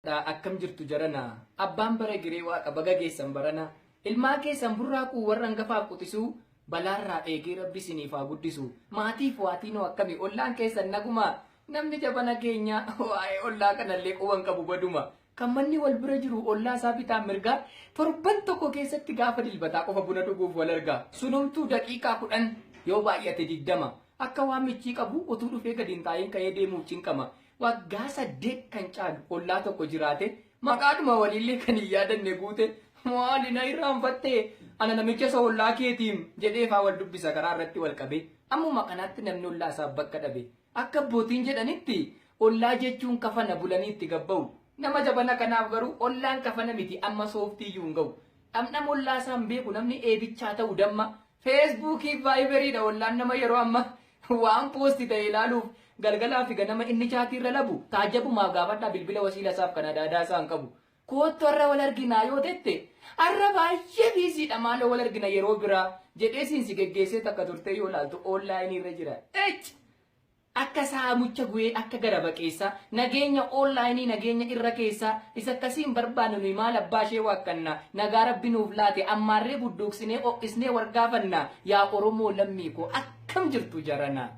Akkam jirtu jarana abbaan bara giree waaqa baga geessan barana ilmaa keessan burraaquu warra hangafaaf quxisuu balaarraa eegee rabbi isiniif haa guddisu maatiif waatiinoo akkami ollaan keessan naguma namni jabana keenya waa'ee ollaa kanallee quban qabu baduma kan manni wal bira jiru ollaa isaa bitaan mirgaa torban tokko keessatti gaafa dilbataa qofa buna dhuguuf wal argaa sunumtuu daqiiqaa 10 yoo baay'ate 20 akka waan michii qabu utuu dhufee gadi hin taa'in ka'ee deemuuf cinqama. Waggaa 8 kan caalu ollaa tokko jiraate maqaadhuma waliillee kan hin yaadanne guute maali na irraanfattee ana namicha isa ollaa keetiim jedhee faa wal dubbisa karaa irratti wal qabe ammuma kanaatti namni ollaa isaaf bakka dhabe akka abbootiin jedhanitti ollaa jechuun kafana bulanii itti gabba'u nama jabana kanaaf garuu ollaan kafana miti amma sooftii iyyuu hin ga'u dhamdhama ollaa isaan beeku namni eebichaa ta'u damma feesbuukii vaayiberiidha ollaan nama yeroo amma waan poosti ta'e ilaaluuf galgalaa fi ganama inni chaatii irra labu taajabumaaf gaafadhaa bilbila wasiila isaaf kan adaadaa isaan qabu koottu har'a wal arginaa yoo tette har'a baay'ee biisiidha maaloo wal argina yeroo biraa jedhee siinsi geggeessee takka turtee yoo laaltu oonlaayinii irra jira akka saamucha gu'ee akka gara baqeessa nageenya oonlaayinii nageenya irra keessaa isa akkasiin barbaannu nuyi maal abbaa ishee waaqqannaa nagaa rabbi nuuf laate ammaarree budduuqsinee o'isnee wargaafannaa yaa oromoo lammii koo akkam jirtu jaranaa.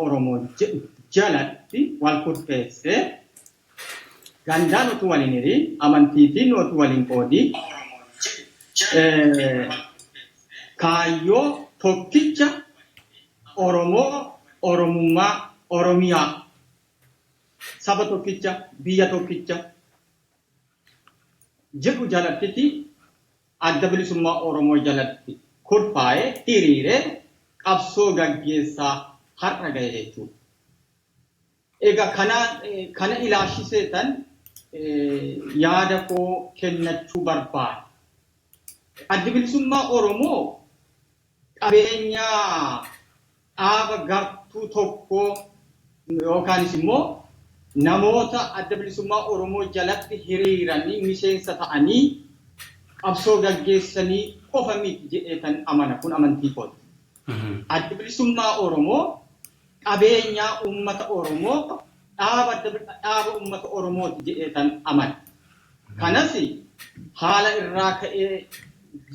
Oromoo jalatti wal kurteessee gandaan utuu waliin hirii amantiitiin utuu waliin qoodii kaayyoo tokkicha Oromoo Oromummaa Oromiyaa saba tokkicha biyya tokkicha jedhu jalatti adda bilisummaa Oromoo jalatti kurfaa'ee hiriiree qabsoo gaggeessaa har'a ga'e jechuudha. Egaa kana ilaashiseetan yaada koo kennachuu barbaada. Addi bilisummaa Oromoo qabeenya dhaaba gartuu tokkoo yookaanis immoo namoota adda bilisummaa Oromoo jalatti hiriiranii miseensa ta'anii qabsoo gaggeessanii qofa miti jedheetan amana. Kun amantii kooti. Addi bilisummaa Oromoo qabeenya uummata Oromoo dhaaba uummata Oromooti jedheetan amana. Kanas haala irraa ka'ee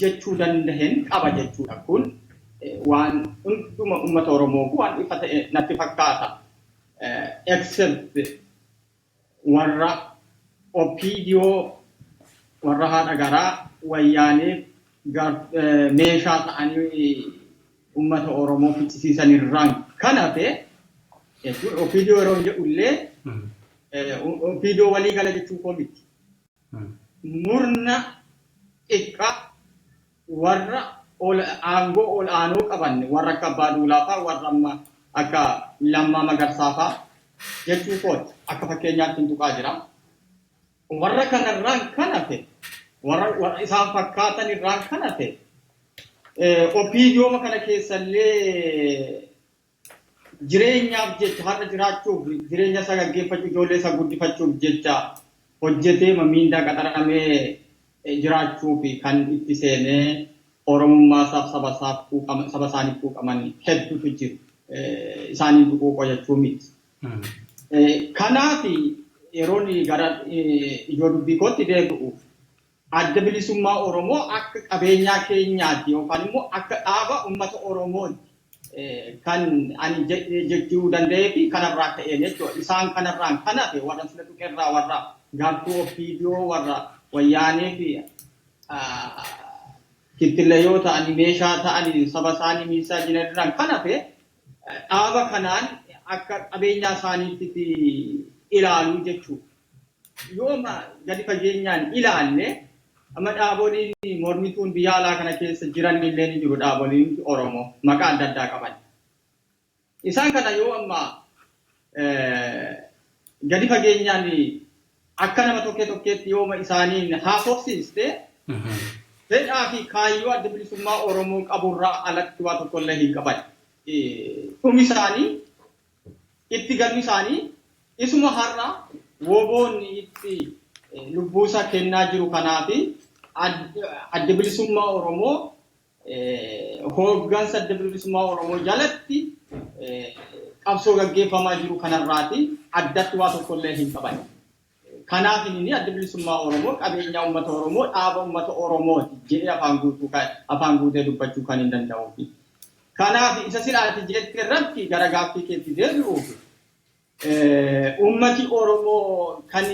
jechuu danda'een qaba jechuudha. Kun waan hunduma uummata Oromoo waan ifa ta'e natti fakkaata. Except warra Opiidiyoo warra haadha garaa wayyaanee meeshaa ta'anii uummata Oromoo fichisiisan irraan kan hafe Opiidiyoo yeroo jedhullee Opiidiyoo walii gala jechuu koo miti. Murna xiqqaa warra aangoo ol aanoo qaban warra akka Abbaa Duulaa fa'aa warra amma akka Lammaa Magarsaa fa'aa jechuu kooti. Akka fakkeenyaatti hin tuqaa jira. Warra kanarraan kan hafe warra isaan fakkaatan irraan kan hafe Opiidiyooma kana keessallee jireenyaaf jecha har'a jiraachuuf jireenya isaa gaggeeffachuuf ijoollee isaa guddifachuuf jecha hojjetee miindaa qaxaramee jiraachuuf kan itti seenee Oromummaa isaaf saba isaaniif quuqaman hedduutu jiru. Isaaniin duquuqoo jechuu miti. Kanaaf yeroon gara ijoo dubbii kootti deebi'u adda bilisummaa Oromoo akka qabeenyaa keenyaatti yookaan immoo akka dhaaba uummata Oromooti kan ani jechuu danda'ee fi kanarraa ka'een jechuudha. Isaan kanarraan kan hafe warra sila tuqerraa warra gaartuu Opiidiyoo warra wayyaanee fi kittilayoo ta'anii meeshaa ta'anii saba isaanii miisaa jiran kan hafe dhaaba kanaan akka qabeenyaa isaaniitti ilaaluu jechuudha. Yooma gadi fageenyaan ilaalle amma dhaaboliin mormituun biyya alaa kana keessa jiran illee ni jiru dhaaboliin Oromoo maqaa adda addaa qaban. Isaan kana yoo amma gadi fageenyaan akka nama tokkeetti yooma isaaniin haasofsiiste fedhaa fi kaayyoo adda bilisummaa Oromoo qaburraa alatti waa tokkollee hin qaban. Dhumi isaanii itti galmi isaanii isuma har'a woboonni itti lubbuusaa kennaa jiru kanaafi adda bilisummaa Oromoo hooggansa adda bilisummaa Oromoo jalatti qabsoo gaggeeffamaa jiru kanarraati addatti waa tokkollee hin qaban. Kanaaf inni adda bilisummaa Oromoo qabeenya uummata Oromoo dhaaba uummata Oromooti jedhee afaan guutee dubbachuu kan hin danda'uufi. Kanaaf isa silaati jetti irratti gara gaaffii keetti deebi'uuf uummati Oromoo kan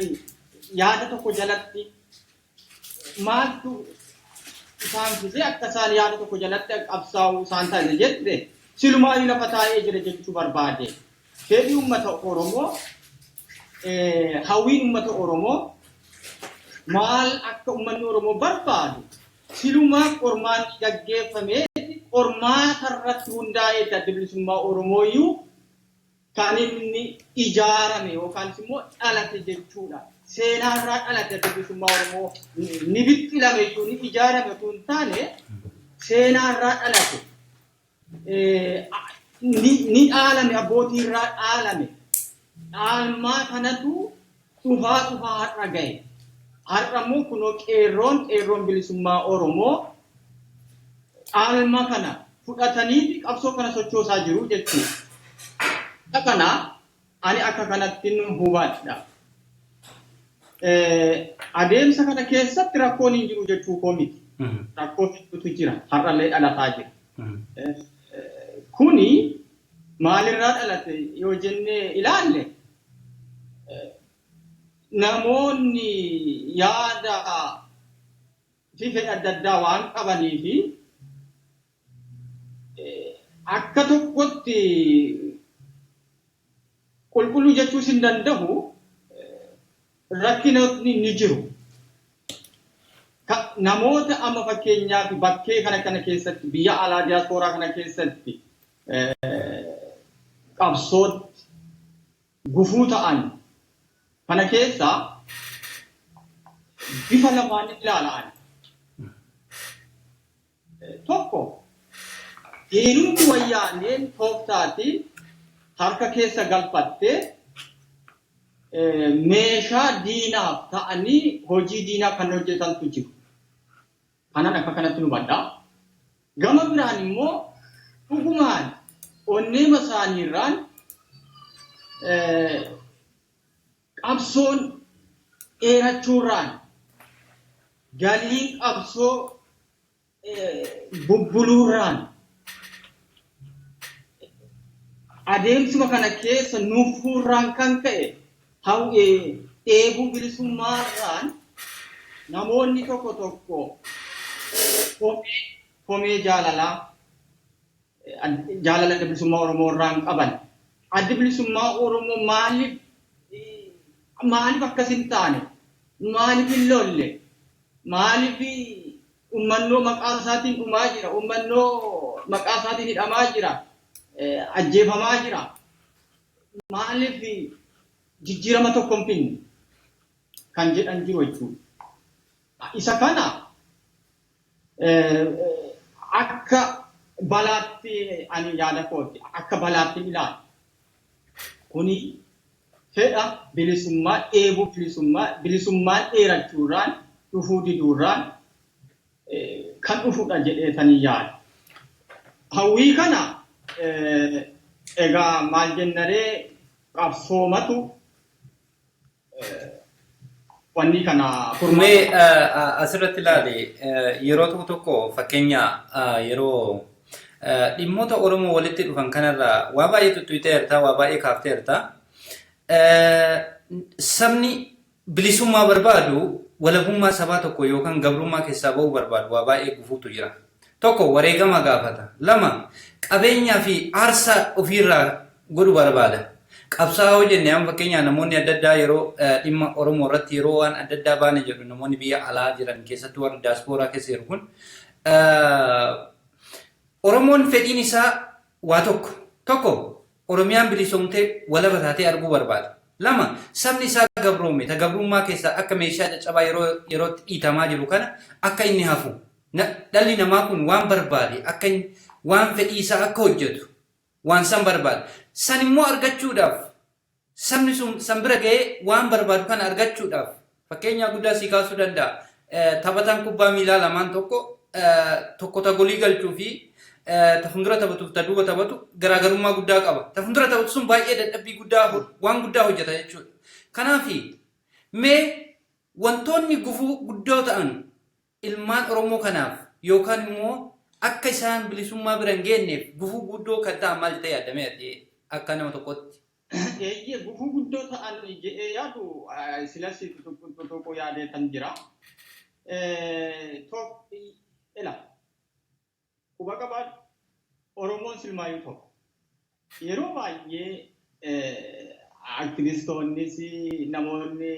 yaada tokko jalatti maaltu isaan fise akka isaan yaada tokko jalatti qabsaa'uu isaan taasise jette silumaayyuu lafa taa'ee jira jechuu barbaade. Fedhii uummata Oromoo hawwiin uummata Oromoo maal akka uummanni Oromoo barbaadu silumaa qormaanni gaggeeffamee qormaata irratti hundaa'ee adda bilisummaa Oromooyyuu kan inni ijaarame yookaan immoo dhalate jechuudha. Seenaarraa dhalate adda bilisummaa Oromoo ni bixxilame jechuun ni ijaarame osoo hin taane seenaarraa dhalate ni dhaalame abbootiirraa dhaalame. Dhaalmaa kanatu dhufaa har'a gahe. Har'a immoo kunoo qeerroon bilisummaa Oromoo dhaalmaa kana fudhatanii qabsoo kana sochoosaa jiru jechuudha. Kana ani akka kanatti hubadha. Adeemsa kana keessatti rakkoon hin jiru jechuu koo miti. Rakkoo fidduutu jira. Har'allee dhalataa jira. Kuni maalirraa dhalate yoo jennee ilaalle namoonni yaada fi fedha adda addaa waan qabanii fi akka tokkotti qulqulluu jechuus hin danda'u rakkinootni ni jiru. Namoota amma fakkeenyaaf bakkee kana keessatti biyya alaa diyaaspooraa kana keessatti qabsootti gufuu ta'an kana keessaa bifa lamaan ilaala'an. Tokko diinumti wayyaaneen tooftaatiin harka keessa galfattee meeshaa diinaaf ta'anii hojii diinaa kan hojjetantu jiru. Kanan akka kanatti nu baddaa. Gama biraan immoo dhugumaan onneema isaaniirraan qabsoon dheerachuurraan galiin qabsoo bubbuluurraan adeemsuma kana keessa nuufuurraan kan ka'e dheebuu bilisummaarraan namoonni tokko komee jaalala bilisummaa Oromoo irraan qaban. Addi bilisummaa Oromoo maaliif akkasin taane? Maaliif hin lolle? Maaliif ummannoo maqaa isaatiin dhumaa jira? Ummannoo maqaa isaatiin hidhamaa jira? Ajjeefamaa jira? Maaliif jijjiirama tokko hin finne? Kan jedhan jiru jechuudha. Isa kana akka balaatti ani yaada kooti akka balaatti ilaala. Kuni fedha bilisummaa dheebuu bilisummaan dheerachuurraan dhufuu diduurraan kan dhufudha jedheetanii yaada. Hawwii kana egaa maal jennaree qabsoomatu wanni kana kurmee asirratti ilaali yeroo tokko fakkeenya yeroo dhimmoota Oromoo walitti dhufan kanarraa waa baay'ee tuttuuteerta waa baay'ee kaafteerta sabni bilisummaa barbaadu walabummaa sabaa tokko yookaan gabrummaa keessaa ba'uu barbaadu waa baay'ee gufuutu jira. Tokko wareegama gaafata. Lama qabeenyaa fi aarsaa ofiirraa godhu barbaada. Qabsaa'oo jennee amma fakkeenyaa namoonni adda addaa yeroo dhimma Oromoo irratti yeroo waan adda addaa baane jedhu namoonni biyya alaa jiran keessattuu warra diyaaspooraa keessa jiru kun Oromoon fedhiin isaa waa tokko Oromiyaan bilisoomtee walaba taatee arguu barbaada. Lama sabni isaa gabroome ta gabrummaa keessaa akka meeshaa caccabaa yerootti dhiitamaa jiru kana akka inni hafu dhalli namaa kun waan barbaade akka waan fedhii isaa akka hojjetu waan san barbaada. San immoo argachuudhaaf sabni sun san bira ga'ee waan barbaadu kana argachuudhaaf fakkeenyaa guddaa sii kaasuu danda'a. Taphataan kubbaa miilaa lamaan tokko ta golii galchuu fi ta fuuldura taphatuuf ta duuba taphatu garaagarummaa guddaa qaba. Ta fuuldura taphatu sun baay'ee dadhabbii guddaa waan guddaa hojjeta jechuudha. Kanaaf mee wantoonni gufuu guddoo ta'an ilmaan Oromoo kanaaf yookaan immoo akka isaan bilisummaa bira hin geenyeef gufuu guddoo kan ta'an maal ta'e yaadamee akka nama tokkotti. Gufuu guddoo ta'an jedhee yaadu silas tokko yaadeetan jira. Quba qabaadhu Oromoon silmaayuu tokko. Yeroo baay'ee aktivistoonnis namoonni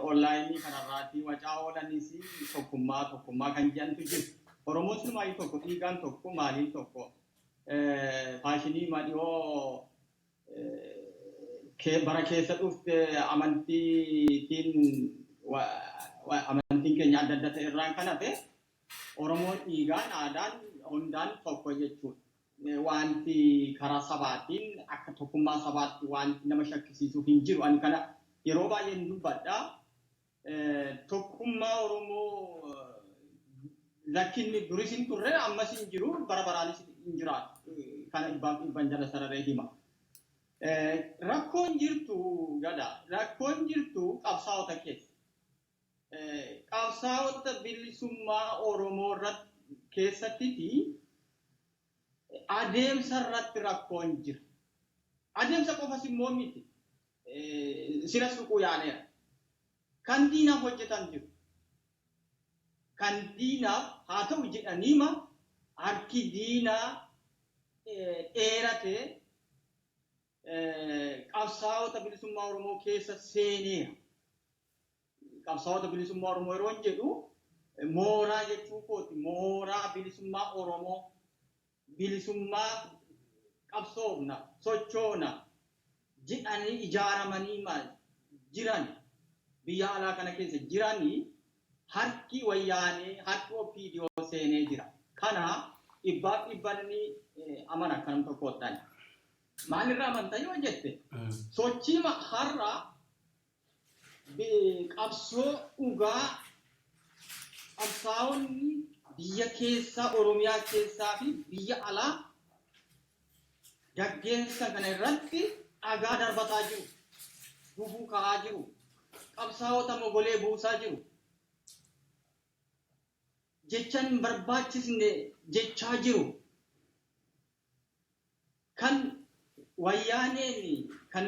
onlaayinii kanarraatti wacaa oolanis tokkummaa kan jedhantu jiru. Oromoon silmaayuu tokko, dhiigaan tokko, maaliin tokko, faashinii madiyoo bara keessa dhufte amantiin keenya adda adda ta'e irraan kan hafe Oromoon dhiigaan aadaan hundaan tokko jechuudha. Wanti karaa sabaatiin akka tokkummaa sabaatti wanti nama shakkisiisuuf hin jiru. Ani kana yeroo baay'ee hin dubbadha. Tokkummaa Oromoo lakkinni duris hin turre ammas hin jiru bara baraanis hin jiraatu. Kana dhibban jala sararee hima. Rakkoon jirtu qabsaa'ota keessa. Qabsaa'ota bilisummaa Oromoo keessatti adeemsa irratti rakkoon jira. isa qofa simmoo miti siras tuquu yaaleera. Kan diinaaf hojjetan jiru. Kan diinaaf haa ta'u jedhaniima harki diinaa dheeratee qabsaa'ota bilisummaa Oromoo keessa seeneera. Qabsaa'ota bilisummaa Oromoo yeroo jedhu mooraa jechuu kooti. Mooraa bilisummaa Oromoo bilisummaa qabsoofna sochoona jedhanii ijaaramanii jiran biyya alaa kana keessa jiranii harki wayyaanee harki OPDO seenee jira. Kana dhibbaaf dhibbanni amana kanam tokkottan. Maalirraa amantaa yoo jette sochii har'a qabsoo dhugaa qabsaa'onni biyya keessaa Oromiyaa keessaa fi biyya alaa gaggeessan kana irratti dhagaa darbataa jiru. Gufuu ka'aa jiru. Qabsaa'ota mogolee buusaa jiru. Jechaan hin barbaachisne jechaa jiru. Kan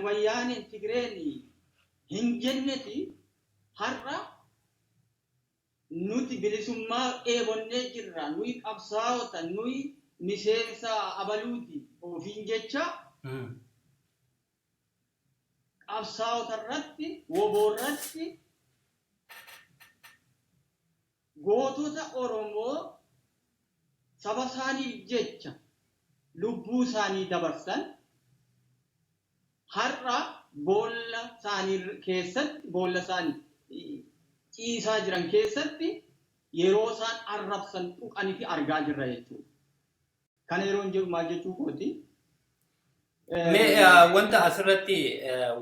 wayyaaneen Tigreen hin jenneti har'a nuti bilisummaa eebonnee jirra. Nuyi qabsaa'ota nuyi miseensa abaluuti ofiin jecha qabsaa'ota irratti woboo irratti gootota Oromoo saba isaaniif jecha lubbuu isaanii dabarsan har'a boolla isaanii keessatti boolla isaanii ciisaa jiran keessatti yeroo isaan arrabsan tuqanii fi argaa jirra jechuudha. Kana yeroo hin jiru maal jechuu kooti? Wanta asirratti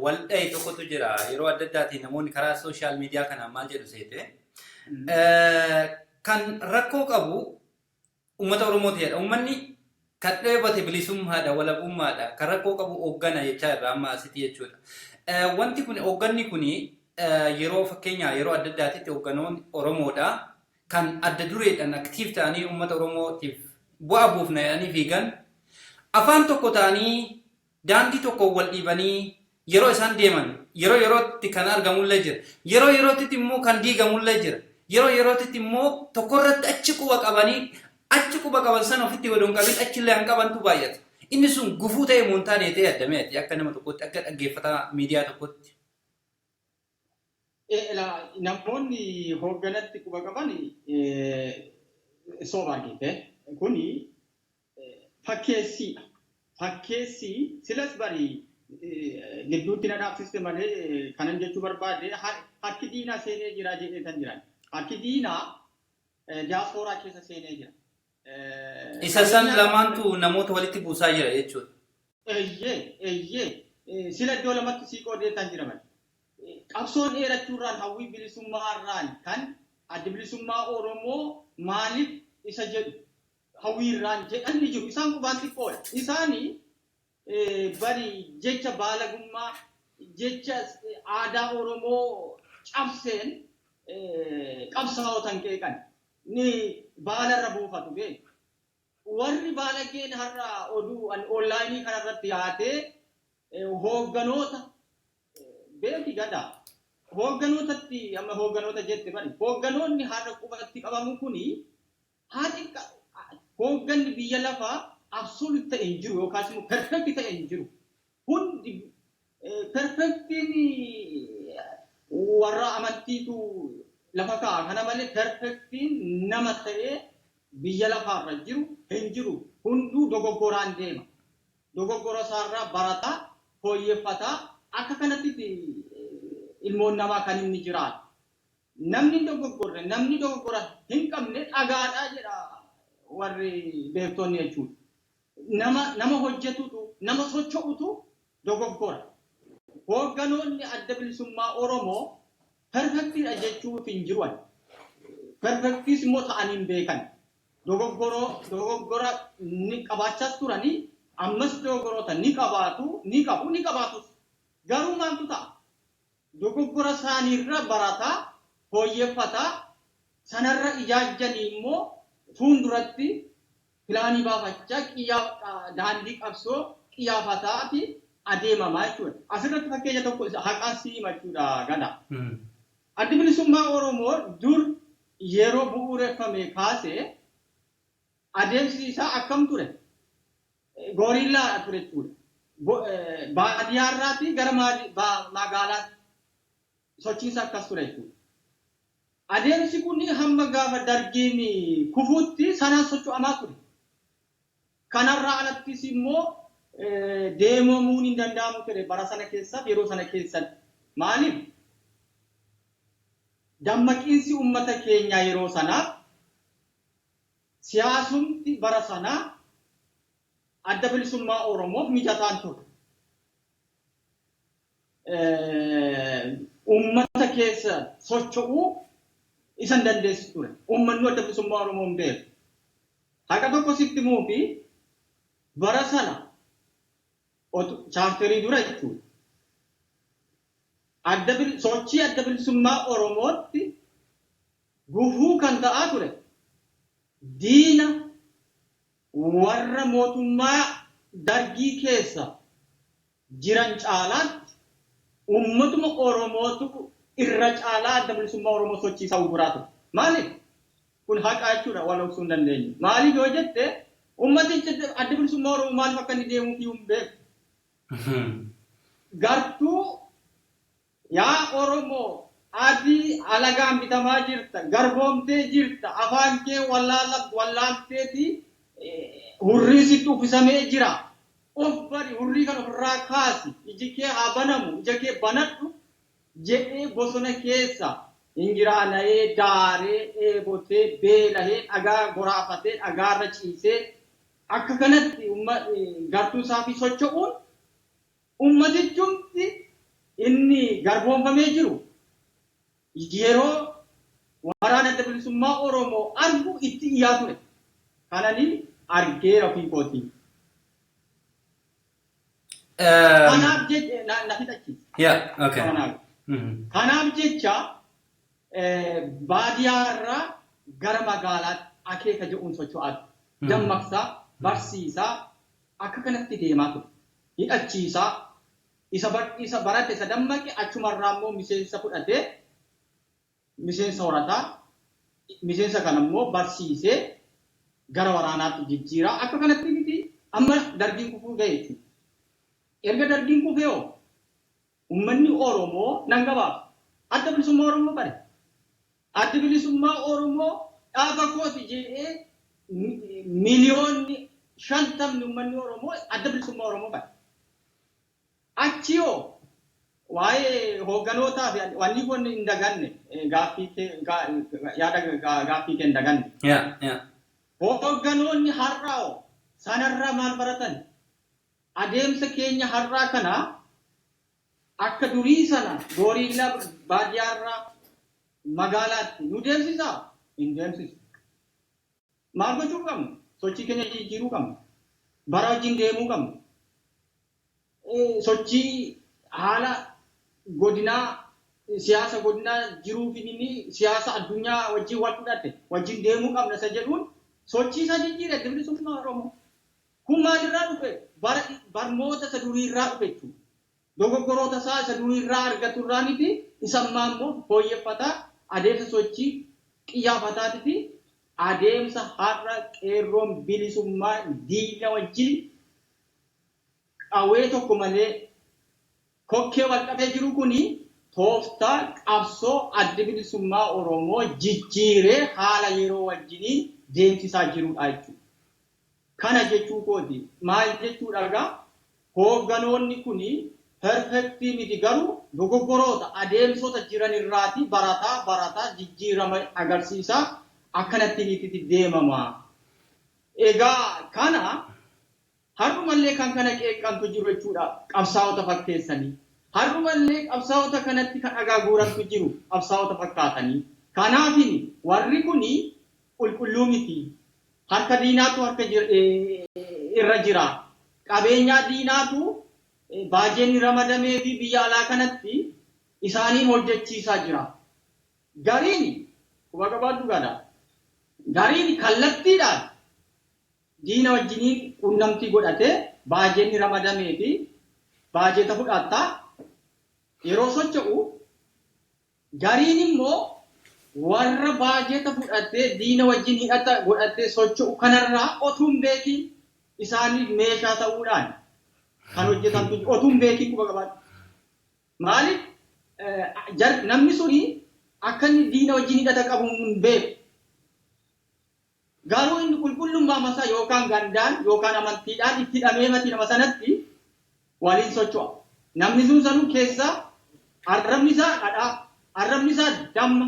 walda'e tokkotu jira. Yeroo adda addaatiin namoonni karaa sooshaal miidiyaa kanaan maal jedhu seete. Kan rakkoo qabu uummata Oromootiidha. Uummanni kan dheebate bilisummaadha, walabummaadha. Kan rakkoo qabu hooggana jechaa irraa amma asitti jechuudha. Wanti kun hoogganni kun yeroo fakkeenyaa yeroo adda addaatitti hoogganoonni Oromoodha. Kan adda dureedhaan aktiif ta'anii uummata Oromootiif bu'aa buufna jedhanii fiigan afaan tokko ta'anii daandii tokko wal dhiibanii yeroo isaan deeman yeroo yerootti kan argamullee jira. Yeroo yerootti immoo kan diigamullee jira. Yeroo yerootti immoo tokko irratti achi quba qabanii achi quba qaban sana ofitti godhuun qabin achillee han qabantu baay'ata. Inni sun gufuu ta'e moontaanee ta'e addamee akka nama tokkotti akka dhaggeeffataa miidiyaa tokkotti. Namoonni hoogganatti quba qaban sooba argite. Kuni fakkeessiidha. Fakkeessi silas bari gidduutti na dhaabsiste malee kanan jechuu barbaade harki diinaa seenee jira jedhee kan jiran. Harki diinaa diaaspooraa keessa seenee jira. Isa san lamaantu namoota walitti buusaa jira jechuudha. Eeyyee sila iddoo lamatti siiqoo deetan jira malee. Qabsoon dheerachuurraan hawwii bilisummaarraan kan adda bilisummaa Oromoo maaliif isa jedhu hawwiirraan jedhan ni jiru. Isaan qubaan xiqqoodha. Isaanii bari jecha baalagummaa jecha aadaa Oromoo cabseen qabsaa'otan qeeqan ni baalarra buufatu beeku. Warri baalageen har'a oduu onlaayinii kanarratti yaatee hoogganoota beeki gadaa. Hoogganootatti amma hoogganoota jette bari hoogganoonni har'a qubatti qabamu kuni haati hoogganni biyya lafaa absoluut ta'e hin jiru yookaas immoo perfekti ta'e hin jiru. Hundi perfektiin warra amantiitu lafa kaa'a. Kana malee perfektiin nama ta'ee biyya lafaarra jiru hin jiru. Hunduu dogoggoraan deema. Dogoggora isaarraa barataa, fooyyeffataa akka kanatti ilmoon namaa kan inni jiraatu. Namni dogoggora hin qabne dhagaadhaa jedha warri beektonni jechuudha. Nama hojjetutu, nama socho'utu dogoggora. Hoogganoonni adda bilisummaa Oromoo perfektiidha jechuuf hin jiruan. Perfektiis immoo ta'anii hin beekan. Dogoggora ni qabaachaas turanii ammas dogoggoroota ni qabaatus. Garuu maaltu ta'a? Dogoggora isaaniirra barataa, fooyyeffataa, sanarra ijaajjanii immoo fuulduratti pilaanii baafachaa daandii qabsoo qiyyaafataa fi adeemamaa jechuudha. Asirratti fakkeenya tokko haqaa sii himachuudha gada. Addi bilisummaa Oromoo dur yeroo bu'uureffame kaasee adeemsi isaa akkam ture? Gooriillaa ture jechuudha. Baadiyyaarraatii gara magaalaatti sochiinsa akkas ture jechuudha. Adeemsi kun hamma gaafa dargiin kufuutti sanaan socho'amaa ture. Kanarraa alattis immoo deemamuun hin danda'amu ture bara sana keessatti yeroo sana keessatti. Maaliif? Dammaqiinsi uummata keenyaa yeroo sanaa siyaasumti bara sanaa adda bilisummaa Oromoof mijataan ture. Uummata keessa socho'uu isan dandeessu ture. Uummanni adda bilisummaa Oromoo hin beeku. Haqa tokko sitti muufi bara sana chaarterii dura jechuudha. Sochii adda bilisummaa Oromootti gufuu kan ta'aa ture. Diina warra mootummaa dargii keessa jiran caalaatti uummatuma Oromootu irra caalaa adda bilisummaa Oromoo sochiisaa uguraa ture. Maaliif? Kun haqa jechuudha wal obsuu hin dandeenye. Maaliif yoo jette ummatichi adda bilisummaa Oromoo maaliif akka inni deemuu fi hin beeku. Gartuu yaa Oromoo adii alagaan bitamaa jirta, garboomtee jirta, afaan kee wallaalteeti hurrii sitti uffisamee jira. Of bari hurrii kan ofirraa kaasi, iji kee haa banamu, ija kee banadhu jedhee bosona keessa injiraana'ee, daaree, dheebotee, beelahee, dhagaa goraafatee, dhagaarra ciisee akka kanatti gartuu isaa fi socho'uun ummatichumti inni garboomfamee jiru yeroo waraana adda bilisummaa Oromoo argu itti iyyaa ture. Kananii argeera ofii kootii. Kanaaf jecha na fixachiisa. Kanaaf jecha baadiyyaarraa gara magaalaatti akeeka jedhuun socho'aa dammaqsaa, barsiisaa akka kanatti deemaa ture. Hidhachiisaa isa barate isa dammaqe achumarraa immoo miseensa fudhatee miseensa horataa miseensa kana immoo barsiisee gara waraanaatti jijjiiraa akka kanatti miti amma dargiin kufuu ga'e jechuudha. Erga dargiin kufee uummanni Oromoo nan gabaaf adda bilisummaa Oromoo bare. Adda bilisummaa Oromoo dhaaba kooti jedhee miliyoonni 50 uummanni Oromoo adda bilisummaa Oromoo bare. Achiyoo waa'ee hoogganotaa fi wanni kun hin daganne gaaffii kee hin daganne. Hoogganoonni har'aa sanarraa maal baratan? Adeemsa keenya har'aa kana akka durii sana gooriillaa baadiyyaarraa magaalaatti nu deemsisaa? Hin deemsisu. Maal gochuu qabna? Sochii keenya jijjiiruu qabna. Bara wajjin deemuu qabna. Sochii haala godinaa siyaasa godinaa jiruu fi siyaasa addunyaa wajjin wal fudhate wajjin deemuu qabna isa jedhuun sochii isa jijjiire adda bilisummaa Oromoo. Kun maalirraa dhufe? Barnoota isa duriirraa dhufe jechuudha. Dogoggoroota isaa isa duriirraa argaturraa miti isa ammaa immoo fooyyeffataa adeemsa sochii qiyyaafataa fi adeemsa har'a qeerroon bilisummaa diina wajjin qawwee tokko malee kokkee wal qabee jiru kuni tooftaa qabsoo adda bilisummaa Oromoo jijjiiree haala yeroo wajjiniin deemsisaa jirudha jechuudha. Kana jechuu kooti maal jechuudha egaa hoogganoonni kuni perfektii miti garuu dogoggoroota adeemsota jiran irraati barataa jijjiirama agarsiisaa akkanatti itti deemama. Egaa kana har'umallee kan kana qeeqqantu jiru jechuudha qabsaa'ota fakkeessanii. Har'umallee qabsaa'ota kanatti kan dhagaa guurantu jiru qabsaa'ota fakkaatanii. Kanaafin warri kuni qulqulluu miti. Harka diinaatu harka irra jira. Qabeenyaa diinaatu baajeenni ramadamee fi biyya alaa kanatti isaaniin hojjechiisaa jira. Gariin quba qabaadhu gaadha. Gariin kallattiidhaan diina wajjiniin qunnamtii godhatee baajeenni ramadamee fi baajeta fudhatta yeroo socho'u gariin immoo warra baajeta fudhattee diina wajjin hidhata godhattee socho'u kanarraa otuun beekin isaaniif meeshaa ta'uudhaan kan hojjetamtu otuun beekin quba qabaatu. Maaliif namni suni akka inni diina wajjin hidhata qabu hin beeku. Garuu inni qulqullummaa masaa yookaan gandaan yookaan amantiidhaan itti hidhamee mati nama sanatti waliin socho'a. Namni sun sanuu keessa arrabni isaa dhadhaa, arrabni isaa damma.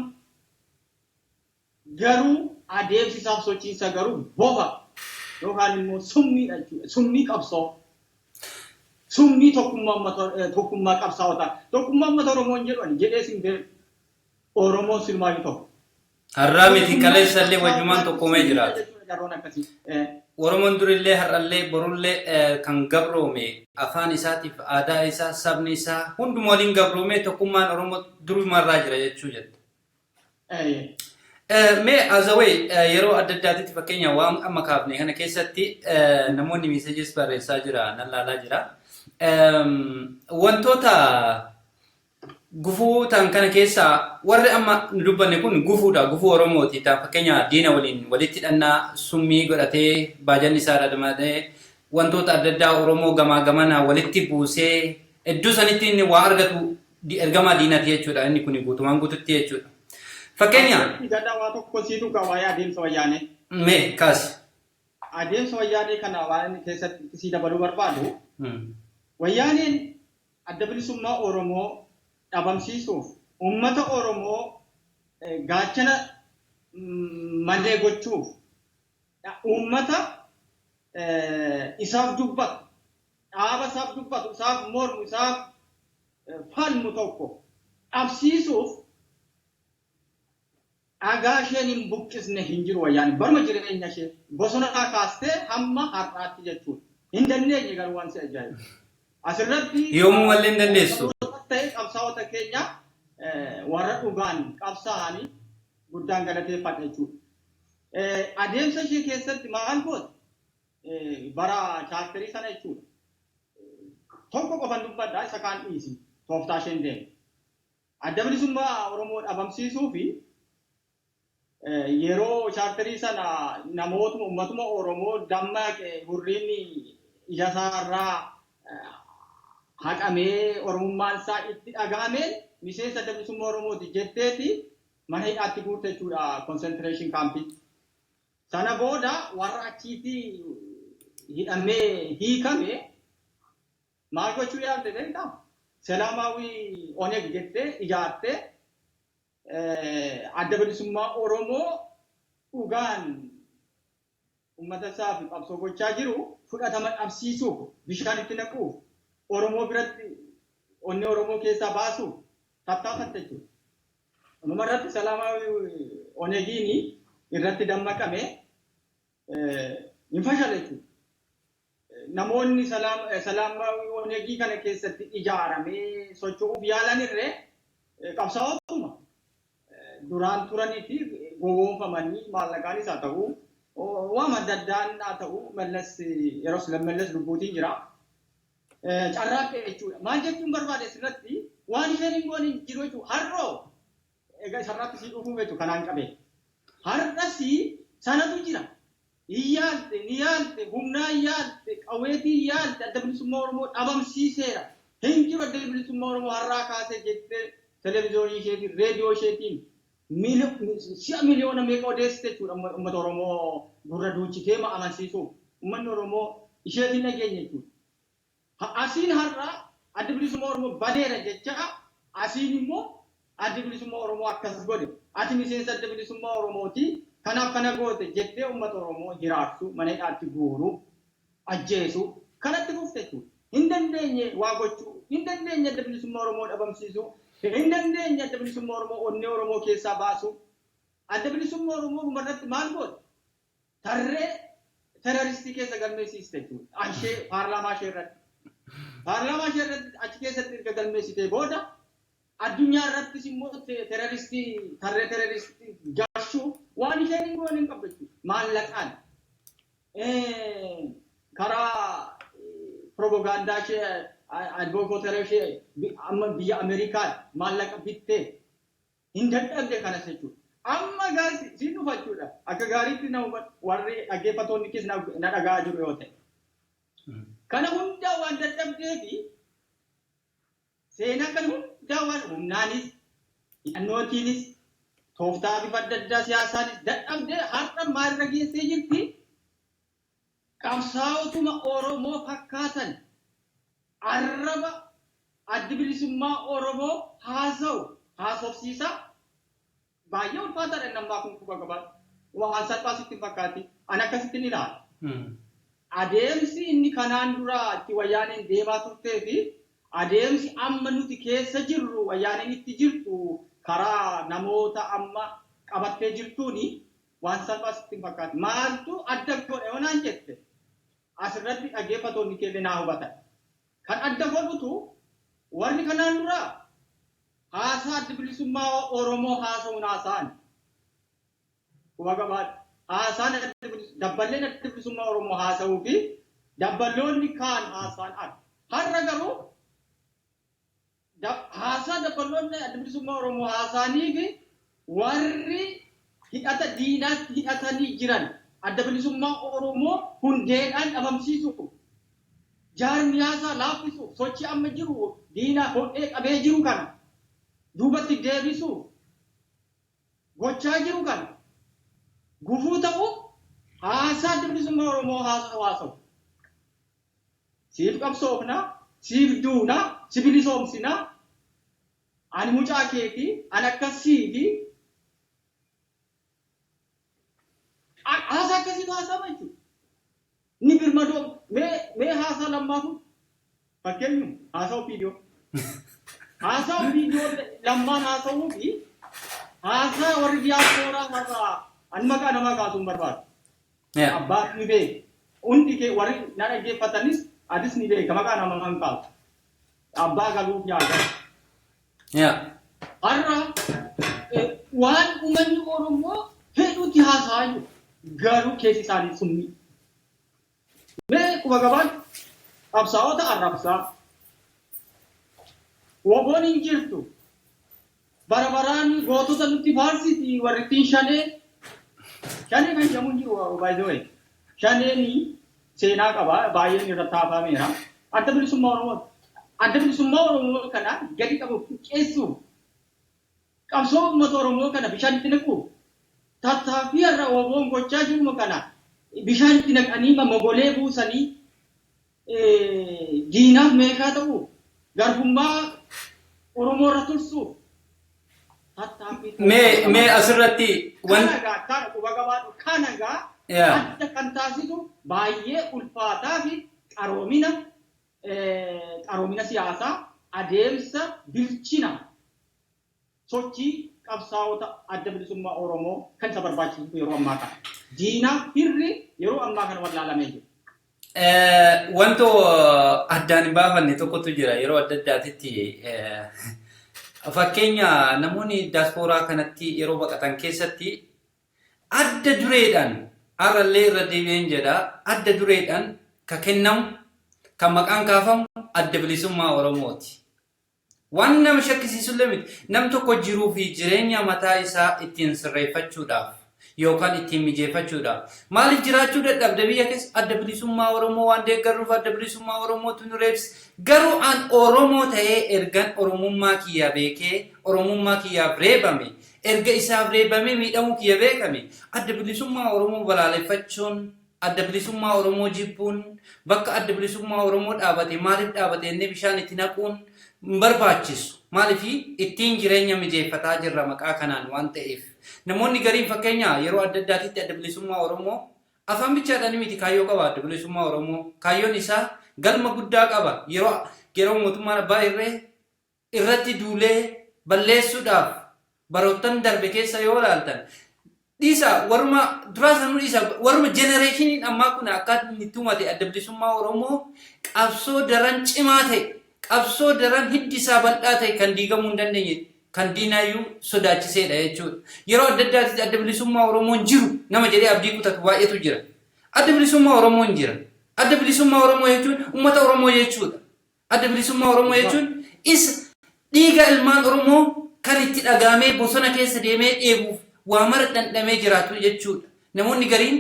Garuu adeemsisaaf sochiinsa garuu bofa yookaan immoo summiidha jechuudha. Summii qabsoo. Summii tokkummaa qabsaa'ota. Tokkummaa uummata Oromoon jedhan jedhee sin beeku. Oromoon silmaanii tokko. Har'aa miti kaleessa illee wajjumaan tokkumee jiraata. Oromoon durillee har'allee borullee kan gabroome afaan isaatiif aadaa isaa sabni isaa hunduma waliin gabroome tokkummaan Oromoo durumarraa jira jechuu jette. Mee azawee yeroo adda addaatitti fakkeenya waan amma kaafne kana keessatti namoonni miiseejis barreessaa jira nan laalaa jira. Wantoota gufuu ta'an kana keessaa warri amma nu dubbanne kun gufuudha gufuu Oromooti ta'an fakkeenya diina waliin walitti hidhannaa summii godhatee baajanni isaa dhadhamatee wantoota adda addaa Oromoo gamaa gamana walitti buusee iddoo sanitti inni waa argatu ergamaa diinaati jechuudha inni kun guutumaan guututti jechuudha. Fakkeenya gadaa waa tokko siitu qaba waa'ee adeemsa wayyaanee. Mee kaasi. Adeemsa wayyaanee kana waan keessatti sii dabaluu barbaadu. Wayyaaneen adda bilisummaa Oromoo dhabamsiisuuf uummata Oromoo gaachana malee gochuuf uummata isaaf dubbatu dhaaba isaaf dubbatu isaaf mormu isaaf falmu tokko dhabsiisuuf dhagaa isheen hin buqqisne hin jiru wayyaanee barma jireenya ishee bosona kaastee hamma har'aatti jechuudha. Hin dandeenye garuu waan si ajaa'ibu. Asirratti yoomuu wallee hin dandeessu. Qabsaa'ota keenya warra dhugaan qabsaa'anii guddaan galateeffadha jechuudha. Adeemsa ishee keessatti maal goote bara chaarterii sana jechuudha. Tokko qofan dubbadhaa isa kaan dhiisi tooftaa isheen deemu. Adda bilisummaa Oromoo dhabamsiisuu fi yeroo chaarterii sana namootuma uummatuma Oromoo dammaqe hurriinni ija isaarraa haqamee Oromummaan isaa itti dhagahameen miseensa adda bilisummaa Oromooti jetteeti mana hidhaatti guurte jechuudha concentration campii. Sana booda warra achiitii hidhamee hiikame maal gochuu yaalte beektaa? Selaamaawii Oneg jettee ijaartee adda bilisummaa Oromoo dhugaan uummata isaaf qabsoo gochaa jiru fudhatama dhabsiisuuf bishaan itti naquuf Oromoo biratti onnee Oromoo keessaa baasuuf tattaafatte jechuudha. Anuma irratti Selaamaawii Onegiini irratti dammaqame hin fashale jechuudha. Namoonni Selaamaawii Onegii kana keessatti ijaaramee socho'uuf yaalan irree qabsaa'otuma duraan turanii fi gowwoomfamanii maallaqaanis haa ta'u waan adda addaan haa ta'u mallas yeroo lammallas lubbuutiin jira. Carraaqqee jechuudha. Maal jechuun barbaade asirratti waan isheen hin goone jiru jechuudha. Har'oo egaa isarratti sii dhufuu jechuudha kanaan qabee. Har'asii sanatu jira. Iyyaalte, niyaalte, humnaa iyyaalte, qawweetii iyyaalte adda bilisummaa Oromoo dhabamsiiseera. Hin jiru adda bilisummaa Oromoo har'aa kaasee jettee televezyiyoonii isheetiin, reediyoo isheetiin si'a miliyoona meeqa odeessite jechuudha uummata Oromoo gurra duuchitee amansiisuuf. Uummanni Oromoo isheetiin dhageenya jechuudha. Asiin har'aa adda bilisummaa Oromoo badeera jecha asiin immoo adda bilisummaa Oromoo akkas godhe. Ati miseensa adda bilisummaa Oromooti. Kanaaf kana goote jettee uummata Oromoo jiraachuu, mana hidhaatti guuruu, ajjeesuu kanatti fufte jechuudha. Hin dandeenye waa gochuu, hin dandeenye adda bilisummaa Oromoo dhabamsiisuu, hin dandeenye adda bilisummaa Oromoo onnee Oromoo keessaa baasuu. Adda bilisummaa Oromoo dhumarratti maal goote? Tarree teroristii keessa galmeessiste jechuudha. Ashee paarlaamaa ishee irratti. Paarlaamaa ishee irratti achi keessatti erga galmeessitee booda addunyaa irrattis immoo teroristii tarree teroristii galchuu waan isheen hin goone hin qabdu jechuudha. Maallaqaan karaa propagaandaa ishee advokootara ishee amma biyya Ameerikaa maallaqa bittee hin dadhabde kanas jechuudha. Amma gaasi siin dhufachuudha. Akka gaariitti nama warri dhaggeeffattoonni keessa na dhagaa jiru yoo ta'e. Kana hundaa waan dadhabdeefi seenaa kana hundaa waan humnaanis hidhannootiinis tooftaa bifa adda addaa siyaasaanis dadhabdee har'a maalirra geessee jirti? Qabsaa'otuma Oromoo fakkaatan arraba adda bilisummaa Oromoo haasofsiisa. Baay'ee ulfaataadha nammaa kun kuba qabaatu. Waan salphaa sitti fakkaati. Ani akkasitti ni ilaala. Adeemsi inni kanaan dura itti wayyaaneen deemaa turtee fi adeemsi amma nuti keessa jirru wayyaaneen itti jirtu karaa namoota amma qabattee jirtuuni waan salphaa sitti fakkaati. Maaltu adda godhe yoo naan jette asirratti dhaggeeffattoonni keenya naa hubatan. Kan adda godhutu warri kanaan dura haasaa adda bilisummaa Oromoo haasa'uun haasa'an. Kuba qabaadha. Haasaan dabballeen adda bilisummaa Oromoo haasa'uu fi dabballoonni kaan haasa'an adda. Har'a garuu haasaa dabballoonni adda bilisummaa Oromoo haasa'anii fi warri hidhata diinaatti hidhatanii jiran adda bilisummaa Oromoo hundeedhaan dhabamsiisu. Jaarmiyaasaa laaffisu sochii amma jiru diinaa hodhee qabee jiru kana. Duubatti deebisu gochaa jiru kan gufuu ta'u haasaa adda bilisummaa Oromoo haasa'u. Siif qabsoofna, siif duuna, si bilisoomsina, ani mucaa keeti, ani akkasiiti. Haasaa akkasiitu haasa'ama jechuudha. Ni birmadoo mee haasaa lammaafu fakkeenyu haasa'u viidiyoo. Haasaa viidiyoo lammaan haasa'uu fi haasaa warri diyaaspooraa haasa'aa ani maqaa namaa kaasuun barbaadu. Abbaan ni beeka. Hundi kee warri na dhaggeeffatanis adis ni beeka maqaa namaa kan kaasu. Abbaa galuuf yaada. Har'a waan uummanni Oromoo hedduutti haasa'aa jiru garuu keessi isaanii summi. Mee quba qabaan qabsaa'ota arrabsaa. Woboon hin jirtu. Barabaraan gootota nutti faarsiti warri ittiin shanee kan jedhamu hin jiru by the way. Shaneen seenaa qaba baay'een irratti haafameera. Adda bilisummaa Oromoo kana gadi qabu qeessu. Qabsoo uummata Oromoo kana bishaan itti naqu. Tattaaffii irra woboon gochaa jiru kana bishaan itti naqanii mogolee buusanii diinaaf meeqaa ta'u garbummaa Oromoo irra tursuuf. Mee asirratti kana quba qabaadhu kanagaa adda kan taasisu baay'ee ulfaataa fi qaroomina siyaasaa adeemsa bilchina sochii qabsaa'ota adda bilisummaa Oromoo kan isa barbaachisu yeroo ammaa kana. Diinaaf hirri yeroo ammaa kana wallaalamee jiru. Wanto addaan hin baafanne tokkotu jira yeroo adda addaatitti. Fakkeenya namoonni diyaaspooraa kanatti yeroo baqatan keessatti adda dureedhaan har'allee irra deebi'een jedha adda dureedhaan ka kennamu kan maqaan kaafamu adda bilisummaa Oromooti. Waan nama shakkisiisullee miti nam tokko jiruu fi jireenya mataa isaa ittiin sirreeffachuudhaaf yookaan ittiin mijeeffachuudhaaf maaliif jiraachuu dadhabde biyya keessa adda bilisummaa Oromoo waan deeggaruuf adda bilisummaa Oromootu nu reebse garuu an Oromoo ta'ee ergan Oromummaa kiyya beekee Oromummaa kiyyaaf reebame erga isaaf reebame miidhamuu kiyya beekame adda bilisummaa Oromoo balaaleffachuun adda bilisummaa Oromoo jibbuun bakka adda bilisummaa Oromoo dhaabate maaliif dhaabate inni bishaan itti naquun barbaachisu maaliif ittiin jireenya mijeeffataa jirra maqaa kanaan waan ta'eef namoonni gariin fakkeenya yeroo adda addaatitti adda bilisummaa Oromoo afaan bichaadhaan miti kaayyoo qaba adda bilisummaa Oromoo kaayyoon isaa galma guddaa qaba yeroo mootummaan abbaa irratti duulee balleessuudhaaf baroottan darbe keessa yoo ilaaltan dhiisa warma duraa sanuu dhiisa warma jenereeshiniin ammaa kun akka itti uumate adda bilisummaa Oromoo qabsoo daran cimaa ta'e qabsoo daran hiddi isaa bal'aa ta'e kan diigamuu hin dandeenye kan diinaayyuu sodaachiseedha jechuudha. Yeroo adda addaatti adda bilisummaa Oromoon jiru nama jedhee abdii kutatu baay'eetu jira. Adda bilisummaa Oromoon jira. Adda bilisummaa Oromoo jechuun uummata Oromoo jechuudha. Adda bilisummaa Oromoo jechuun isa dhiiga ilmaan Oromoo kan itti dhagaamee bosona keessa deemee dheebuuf waa mara dhandhamee jiraatu jechuudha. Namoonni gariin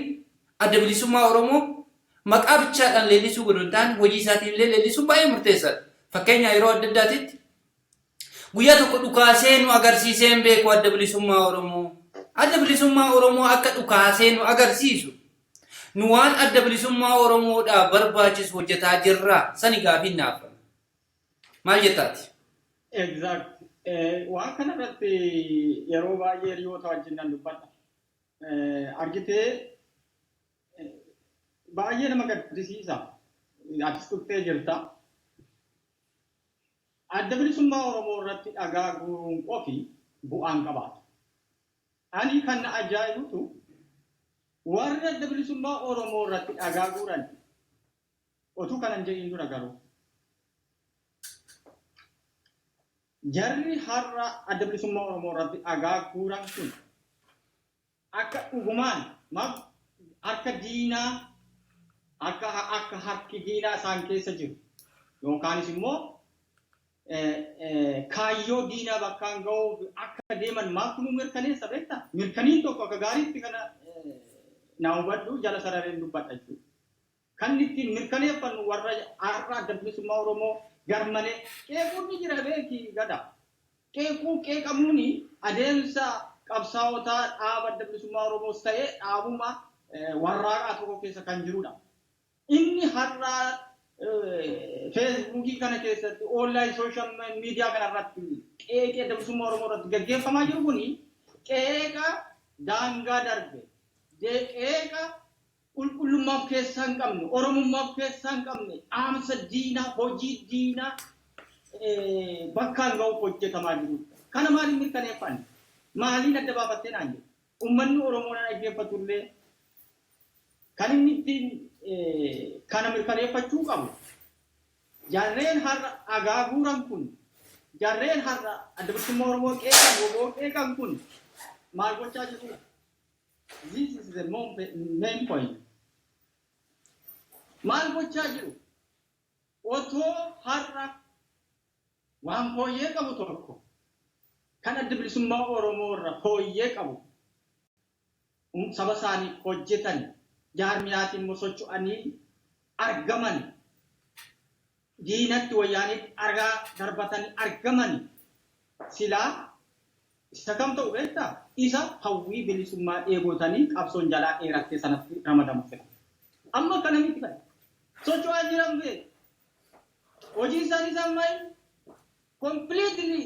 adda bilisummaa Oromoo maqaa bichaadhaan leellisuu godhu hin taane hojii isaatiin illee leellisuun baay'ee murteessaadha. Fakkeenyaa yeroo adda addaatitti guyyaa tokko dhukaasee nu agarsiisee hin beeku adda bilisummaa Oromoo. Adda bilisummaa Oromoo akka dhukaasee nu agarsiisu. Nu waan adda bilisummaa Oromoodhaaf barbaachisu hojjetaa jirra. Sani gaafii naaf. Maal jettaati? Exact. Waan kanarratti yeroo baay'ee hiriyoota wajjin nan dubbadha. Argitee baay'ee nama gaddisiisa. Atis dhuftee jirta. Adda bilisummaa Oromoo irratti dhagaa guuruun qofi bu'aan qabaata. Ani kan na ajaa'ibutu warri adda bilisummaa Oromoo irratti dhagaa guuran otuu kanan jedhin dura garuu jarri har'a adda bilisummaa Oromoo irratti dhagaa guuran kun akka dhugumaan harka diinaa akka harki diinaa isaan keessa jiru yookaanis immoo kaayyoo diinaa bakkaan ga'uuf akka deeman maaltu nu mirkaneessa beektaa? Mirkaniin tokko akka gaariitti kana naa hubadhu jala sarareen dubbadha jechuudha. Kan ittiin mirkaneeffannu warra har'a adda bilisummaa Oromoo garmalee qeequun ni jira beeki gada. Qeeqamuuni adeemsa qabsaa'otaa dhaaba adda bilisummaa Oromoos ta'ee dhaabuma warraaqaa tokko keessa kan jirudha. Inni har'a Feesbuukii kana keessatti onlaayinii sooshaal miidiyaa kanarratti qeeqee adda bilisummaa Oromoo irratti gaggeeffamaa jiru kuni qeeqa daangaa darbe qeeqa qulqullummaaf keessaa hin qabne Oromummaaf keessaa hin qabne dhaamsa diinaa hojii diinaa bakkaan ga'uuf hojjetamaa jiru. Kana maaliin mirkaneeffanne? Maaliin adda baafattee naan jedhu? Uummanni Oromoo na dhaggeeffatullee kan inni ittiin kana mirkaneeffachuu qabu. Jarreen har'a dhagaa guuran kun jarreen har'a adda bilisummaa Oromoo qeeqan kun maal gochaa jiru? This is the main point. Maal gochaa jiru? Otoo har'a waan fooyyee qabu tokko kan adda bilisummaa Oromoo irra fooyyee qabu saba isaanii hojjetan jaarmiyaatiin immoo socho'anii argaman diinatti wayyaanitti argaa darbatanii argaman silaa isa kam ta'u beektaa? Isa hawwii bilisummaa dheebotanii qabsoon jalaa dheerattee sanatti ramadamu fedha. Amma kana miti fa'i. Socho'aa jiran beeku. Hojii isaanii sammaa'in completely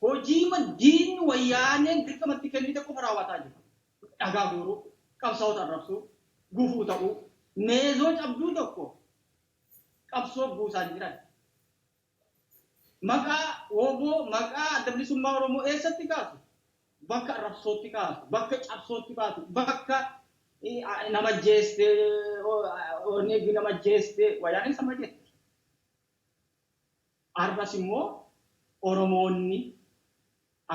hojii diinni wayyaaneen dirqamatti kennite qofa raawwataa jiru. Dhagaa guuruu, qabsaa'ota arrabsuu, gufuu ta'uu, meezoo cabduu tokko qabsoo buusaa jiran. Maqaa wooboo maqaa adda bilisummaa Oromoo eessatti kaasu? Bakka arrabsootti kaasu, bakka cabsootti kaasu, bakka nama jeeste, oneegi nama jeeste, wayyaaneen sama jetti. Arras immoo Oromoonni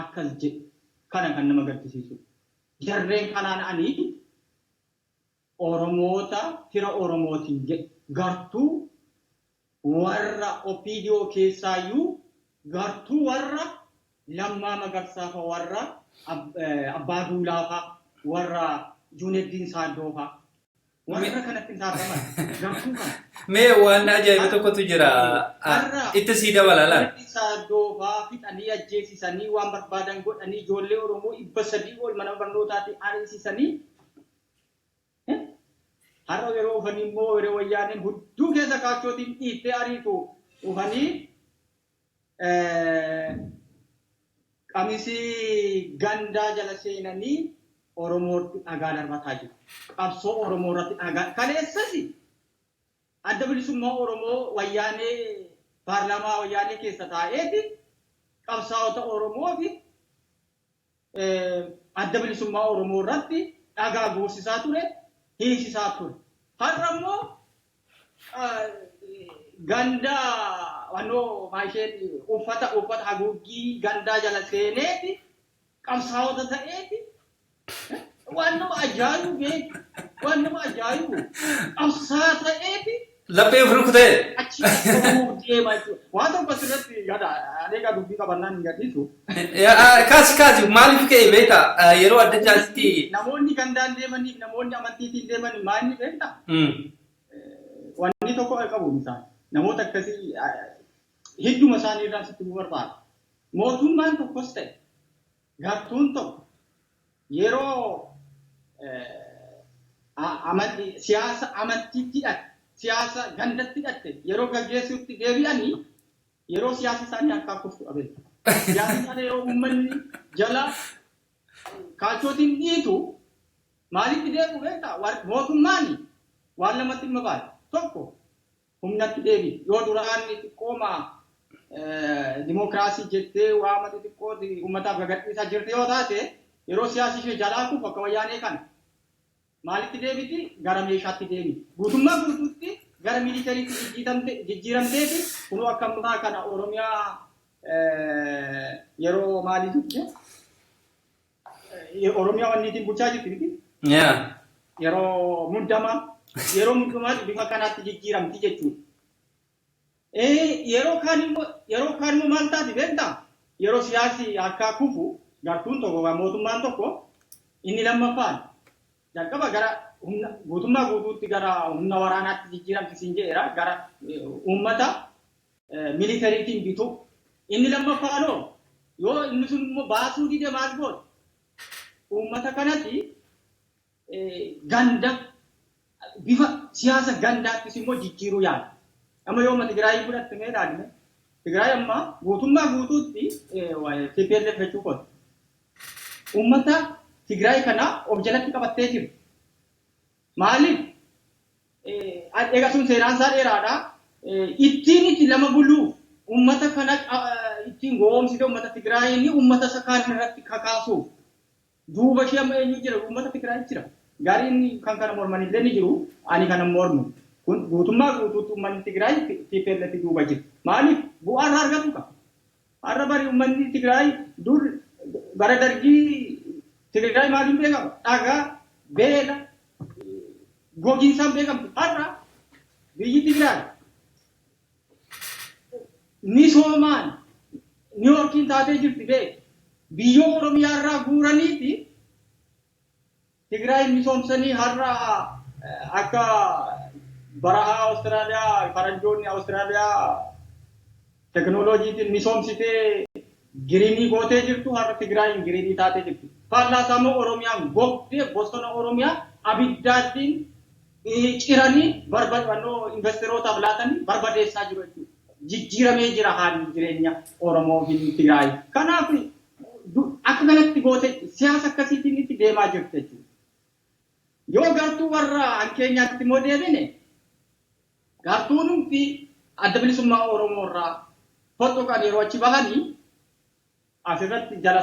akkas jedhu kana kan nama gaddisiisu. Jarreen kanaan ani Oromoota fira Oromootiin jedhu gartuu warra OPDO keessaayyuu gartuu warra Lammaa Magarsaa fa warra Abbaa Duulaa fa warra Juuneddiin Saaddoo fa warra kanatti taasifaman gartuu kana. Mee waan ajaa'iba tokkotu jira. Itti sii dabalalaa. Saaddoo fa fixanii ajjeesisanii waan barbaadan godhanii ijoollee Oromoo 300 ol mana barnootaatti ariisisanii har'a yeroo ufanii immoo yeroo wayyaaneen hudduu keessa kaachootiin dhiittee ariitu ufanii qamisii gandaa jala seenanii Oromootti dhagaa darbataa jiru. Qabsoo Oromoo irratti dhagaa kaleessas adda bilisummaa Oromoo wayyaanee paarlaamaa wayyaanee keessa taa'eeti qabsaa'ota Oromoo fi adda bilisummaa Oromoo irratti dhagaa guursisaa ture. Hiisisaa ture. Har'a immoo gandaa wanoo maasheen uffata haguuggii gandaa jala seeneeti qabsaa'ota ta'eeti waan nama ajaa'ibu beeku waan nama ajaa'ibu qabsaa ta'eeti Laphee of rukutee. achi akka deemaa jechuudha. Waan tokko asirratti yaada adeegaa dubbii qabannaan hin gadhiisu. Kaasi maaliif ka'e beektaa yeroo adda jaasitti. Namoonni gandaan deemaniif namoonni amantiitiin deeman maal beektaa? Wanni tokko qabu misaan namoota akkasii hedduma isaanii irraan sitti barbaada. Mootummaan tokkos ta'e gartuun tokko yeroo siyaasa amantiitti hidhatte siyaasa gandatti hidhatte yeroo gaggeessuutti deebi'anii yeroo siyaasa isaanii harkaa kuftu qabeessa. Siyaasa isaanii yeroo uummanni jala kaalchootiin dhiitu maalitti deebi'u beektaa? Mootummaan waan lamatti dhimma baay'ee tokko humnatti deebi yoo duraan xiqqooma dimokiraasii jettee waa mata xiqqooti uummataaf gagadhiisaa jirti yoo taate yeroo siyaasi ishee jalaa kufu akka wayyaanee kana maalitti deebiti gara meeshaatti deebi guutummaa guutuutti gara miilitariitti jijjiiramteeti kunoo akka ammaa kana Oromiyaa yeroo maaliitu Oromiyaa wanniitiin bulchaa jirti miti yeroo muddamaa bifa kanaatti jijjiiramti jechuudha. Yeroo kaan immoo maal taati beektaa? Yeroo siyaasi harkaa kufu gartuun tokko mootummaan tokko inni lammaffaan jalqaba gara guutummaa guutuutti gara humna waraanaatti jijjiiramti siin jedheera gara uummata miilitariitiin bitu. Inni lammaffaanoo yoo inni sun immoo baasuu dide maal goota? Uummata kanatti ganda bifa siyaasa gandaattis immoo jijjiiruu yaada. Amma yoo Tigraay fudhatte mee ilaalle Tigraay amma guutummaa guutuutti TPLF jechuu kooti. Uummata Tigraay kana of jalatti qabattee jirti. Maaliif? Egaa sun seenaan isaa dheeraadha. Ittiin itti lama buluuf uummata kana ittiin goomsite uummata Tigraay inni uummata isa kaan irratti kakaasuuf duuba ishee amma eenyu jira? Uummata Tigraay jira. Gaariin kan kana morman illee ni jiru. Ani kana mormu. Kun guutummaa guutuutti uummanni Tigraay TPLF duuba jira. Maaliif? Bu'aa irraa argatu qaba. Har'a bari uummanni Tigraay dur bara dargii Tigraay maaliin beekama? Dhagaa, beela, gogiinsaan beekamtu. Har'a biyyi Tigraay misoomaan Niiwoorkiin taatee jirti beek. Biyyoo Oromiyaa irraa guuraniiti Tigraay misoomsanii har'a akka barahaa Awustiraaliyaa faranjoonni Awustiraaliyaa teknooloojiitiin misoomsitee giriinii gootee jirtu har'a Tigraayin giriinii taatee jirti. Faallaasamoo Oromiyaan gogdee bosona Oromiyaa abiddaatiin ciranii barbadannoo investeerootaaf laatanii barbadeessaa jiru jechuudha. Jijjiiramee jira haalli jireenya Oromoo fi Tigraay. Kanaaf akka kanatti gootee siyaasa akkasiitiin itti deemaa jirti jechuudha. Yoo gartuu warra hankeenyaatti immoo deebine gartuun fi adda bilisummaa Oromoo irraa foxxoqan yeroo achi bahanii asirratti jala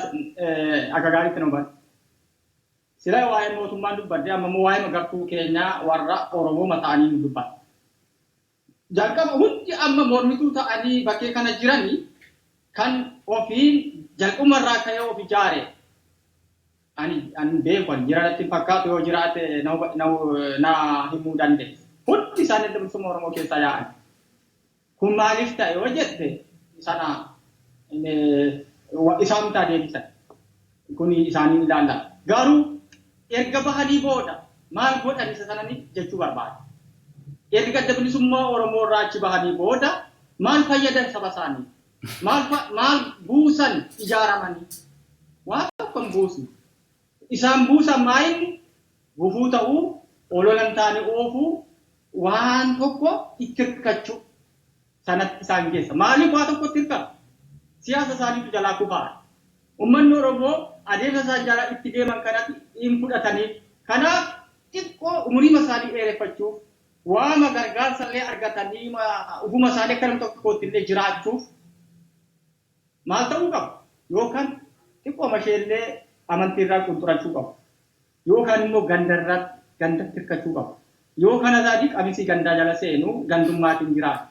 akka gaariitti nu bada. Sila waa'ee mootummaan dubbadde amma immoo waa'ee gartuu keenyaa warra Oromoo mata'anii nu dubbata. Jalqaba hundi amma mormituu ta'anii bakkee kana jiranii kan ofiin jalquma irraa ka'ee of ijaare. Ani beekan jiraatti fakkaatu yoo jiraate na himuu dandeessa. Hundi isaanii adda bilisummaa Oromoo keessaa yaa'an. Kun maaliif ta'e yoo jette sana isaan taa deebisan. Kun isaanii ilaalla. Garuu erga bahanii booda maal godhan isa sananii jechuu barbaada. Erga adda bilisummaa Oromoo irraa achi bahanii booda maal fayyadan saba isaanii? Maal buusan ijaaramanii? Waan tokko hin buusne. Isaan buusan maayinni gufuu ta'uu, ololan taane oofuu, waan tokko itti hirkachuu sanatti isaan geessa. Maaliif waa tokko itti hirkatu? Siyaasa isaaniitu jalaa kufaadha. Uummanni Oromoo adeemsa isaan jalaa itti deeman kanatti hin fudhataniif. Kanaaf xiqqoo umuriima isaanii dheereffachuuf, waama gargaarsa illee argatanii ufuma isaanii akka nama tokkootti illee jiraachuuf maal ta'uu qabu? Yookaan xiqqoo masheellee amantii irraa qunxurachuu qabu. Yookaan immoo gandatti hirkachuu qabu. Yoo kana isaanii qabisii gandaa jala seenu gandummaatiin jiraatu.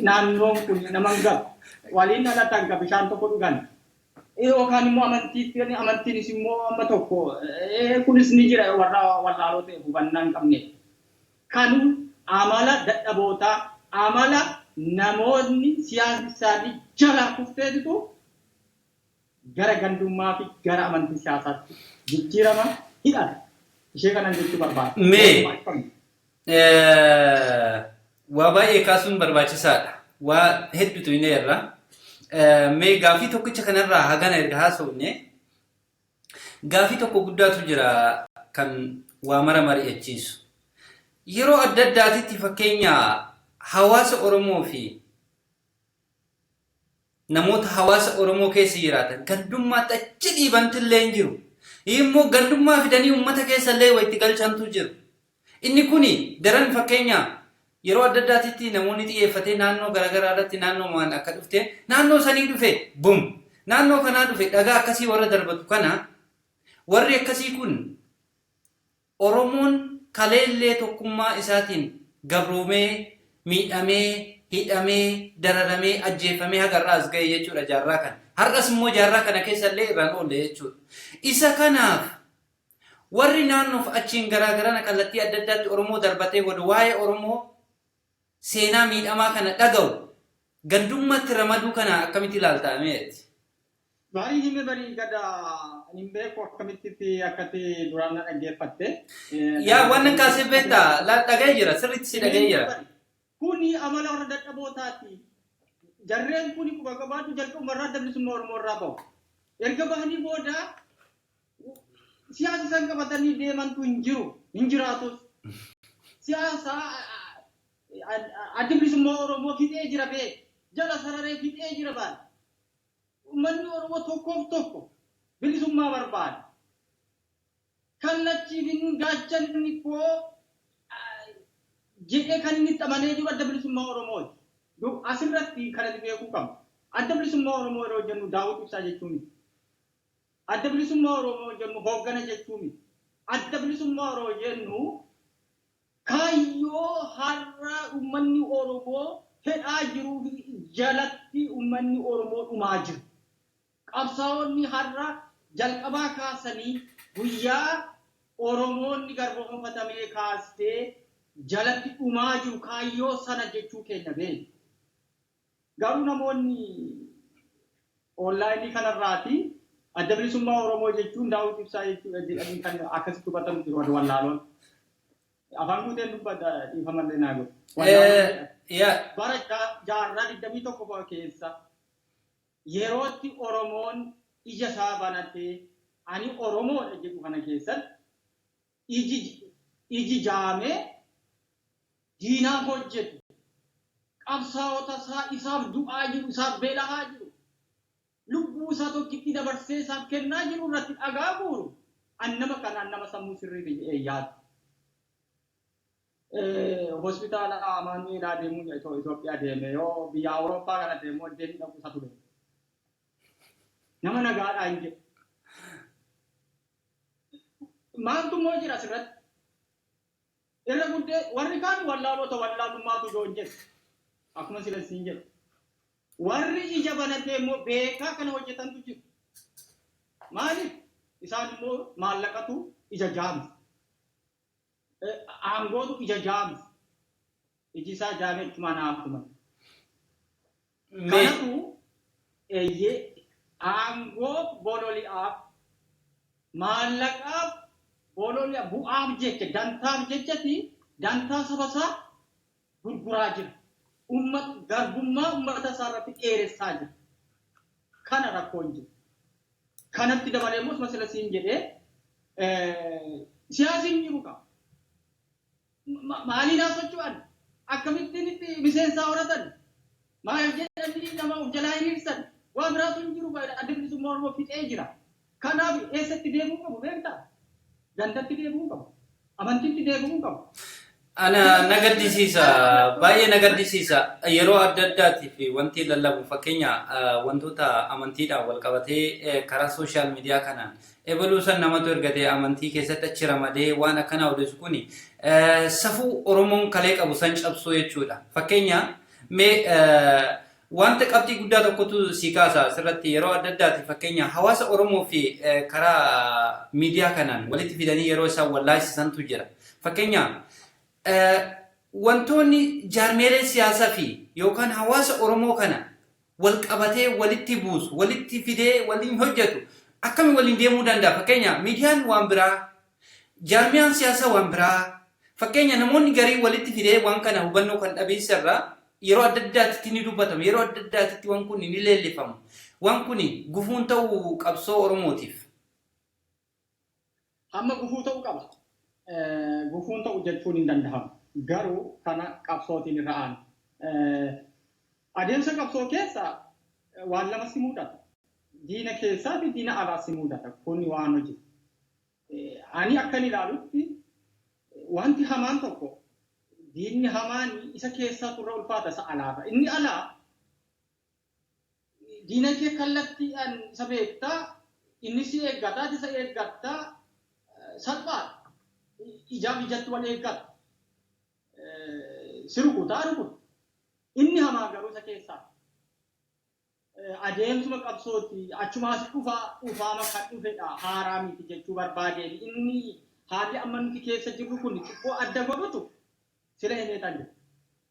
Naannoon kun nama hin gabu. Waliin dhalatan ka bishaan tokko dhugan. Yookaan immoo amantiinis immoo amma tokko kunis ni jira warra wallaaloo ta'e hubannaa hin qabne. Kanuu amala dadhabootaa, amala namoonni siyaasni isaanii jalaa kufteetu gara gandummaa fi gara amantii siyaasaatti jijjiirama hidhata. Ishee kanan jechuu barbaada. Waa baay'ee kaasuun barbaachisaadha. Waa hedduutu inni irra. Mee gaafii tokkicha kanarraa hagana erga haasofne gaafii tokko guddaatu jira kan waa mara mari'achiisu. Yeroo adda addaatitti fakkeenya hawaasa Oromoo fi namoota hawaasa Oromoo keessa jiraatan gandummaatti achi dhiibantillee hin jiru. Immoo gandummaa fidanii uummata keessa illee walitti galchantu jiru. Inni kuni daran fakkeenya yeroo adda addaatitti namoonni xiyyeeffatee naannoo garaagaraa irratti naannoo maan akka dhufte naannoo sanii dhufe bum naannoo kanaa dhufe dhagaa akkasii warra darbatu kana warri akkasii kun Oromoon kaleellee tokkummaa isaatiin gabroomee miidhamee hidhamee dararamee ajjeefamee hagarraas ga'e jechuudha jaarraa kana. Har'as immoo jaarraa kana keessa illee irraan oolle jechuudha. Isa kanaaf warri naannoof achiin garaagaraa kallattii adda addaatti Oromoo darbatee godhu waa'ee Oromoo seenaa miidhamaa kana dhaga'u gandummaatti ramaduu kana akkamitti ilaaltaameeti? Baay'ee hime barii gada hin beeku akkamitti akkati duraan na dhaggeeffatte. Yaa waan kaasee beektaa dhaga'ee jira sirriitti si dhaga'ee jira. Kuni amala warra dadhabootaati. Jarreen kuni quba qabaatu jalqabumarraa dablisummaa Oromoo irraa bahu. Erga bahanii booda siyaasa isaan qabatanii deemantu hin jiru, hin jiraatus. Siyaasa adda bilisummaa Oromoo fixee jira bee, jala sararee fixee jira baala. Uummanni Oromoo tokkoof tokko bilisummaa barbaada. Kallachiif hin gaachanni koo jedhee kan inni xamanee jiru adda bilisummaa Oromooti. Asirratti kanatti beekuu qabna. Adda bilisummaa Oromoo yeroo jennu Daawud Ibsaa jechuu miti. Adda bilisummaa Oromoo jennu hooggana jechuu miti. Adda bilisummaa Oromoo jennu kaayyoo har'a uummanni Oromoo fedhaa jiruu fi jalatti uummanni Oromoo dhumaa jiru. Qabsaa'onni har'a jalqabaa kaasanii guyyaa Oromoonni garboomfatamee kaastee jalatti dhumaa jiru kaayyoo sana jechuu keenya beeku. Garuu namoonni onlaayinii kanarraati adda bilisummaa Oromoo jechuun Daawud Ibsaa jechuudha jedhanii kan akkasitti hubatamu jiru wallaaloon. Afaan guuteen dubbata dhiifamallee naa godhu. Bara jaarraa 21 keessa yerootti Oromoon ija isaa banatee ani Oromoodha jedhu kana keessatti iji jaamee diinaa hojjetu. Qabsaa'ota isaaf du'aa jiru, isaaf beela'aa jiru. Lubbuu isaa tokkitti dabarsee isaaf kennaa jiru irratti dhagaa buuru. Annama kanaan nama sammuu sirrii yaadu. Hospitaala Amaanu'eelaa deemuun Itoophiyaa deeme yoo biyya Awurooppaa kana deemu deemuu dhabu isa ture. Nama nagaadhaa hin jedhu. Maaltu immoo jira asirratti? Irra guddee warri kaan wallaalota wallaalummaatu ijoon jedhu. Akkuma sila siin jedhu. Warri ija banatee immoo beekaa kana hojjetantu jiru. Maaliif? Isaan immoo maallaqatu ija jaamsa. Aangootu ija jaamsa. Iji isaa jaamee ittuma naafuma. Kanatu aangoof bololi'aaf maallaqaaf bololi'aaf bu'aaf jecha dantaaf jechati dantaa sabasaa gurguraa jira. Garbummaa uummata isaa irratti dheeressaa jira. Kana rakkoon jiru. Kanatti dabalee immoo masala siin jedhee siyaasiin jiru qaba. Maaliin haa socho'an? Akkamittiin itti miseensaa horatan? Maal jedhanii nama of jalaa hiriirsan? Waa biraatu hin jiru adda bilisummaa Oromoo fixee jira. Kanaaf eessatti deemuu qabu beektaa? Gandatti deemuu qabu. Amantiitti deemuu qabu. Ana nagaddisiisa baay'ee nagaddisiisa yeroo adda addaatiif wanti lallabu fakkeenya wantoota amantiidhaan wal qabatee karaa sooshaal miidiyaa kanaan evoluusan namatu ergatee amantii keessatti achi ramadee waan akkanaa odeessu kuni safuu Oromoon kalee qabu san cabsuu jechuudha. Fakkeenya mee wanta qabxii guddaa tokkotu si kaasa asirratti yeroo adda addaatiif fakkeenya hawaasa Oromoo fi karaa miidiyaa kanaan walitti fidanii yeroo isaan wallaayisisantu jira. Fakkeenya wantoonni jaarmeelee siyaasaa fi yookaan hawaasa Oromoo kana wal qabatee walitti buusu, walitti fidee waliin hojjetu akkami waliin deemuu danda'a? Fakkeenya miidiyaan waan biraa, jaarmiyaan siyaasaa waan biraa. Fakkeenya namoonni garii walitti fidee waan kana hubannoo kan dhabeessa irraa yeroo adda addaatti ni dubbatamu, yeroo adda addaatti waan kun ni leellifamu. Waan kun gufuun ta'uu qabsoo Oromootiif. Amma gufuu ta'uu qaba. Gufuun ta'u jechuun hin danda'amu. Garuu kana qabsootiin irra aanu. Adeemsa qabsoo keessa waan lama si mudata. Diina keessaa fi diina alaa si mudata. Kun waan hojii. Ani akkan ilaalutti wanti hamaan tokko diinni hamaan isa keessaa turre ulfaata isa alaarra. Inni alaa diina kee kallattiidhaan isa beektaa, inni si eeggataa, isa eeggataa salphaa ijaaf ijatti wal eeggata. Si rukutaa rukuta. Inni hamaa garuu isa keessaa. Adeemsuma qabsooti achumaas dhufaama kan dhufedha haaraa miti jechuu barbaadeen inni haalli amma nuti keessa jirru kun xiqqoo adda godhatu sila himeetan jira.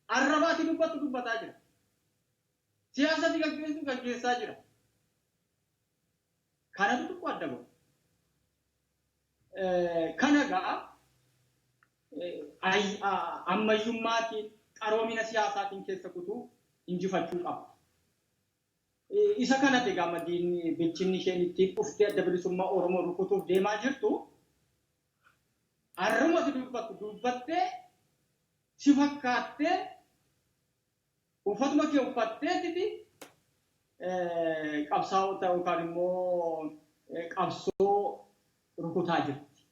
Arrabaati dubbataa jira. Siyaasatti gaggeessaa jira. Kanatu xiqqoo adda godhu. Kana gaa ammayyummaatiin qaroomina siyaasaatiin keessa kutuu injifachuu qaba. Isa kanatti gamadiin bilchinni isheen ittiin dhuftee adda bilisummaa Oromoo rukutuuf deemaa jirtu arruma si dubbattee si fakkaattee uffatuma kee uffatteetiti qabsaa'ota yookaan immoo qabsoo rukutaa jirti.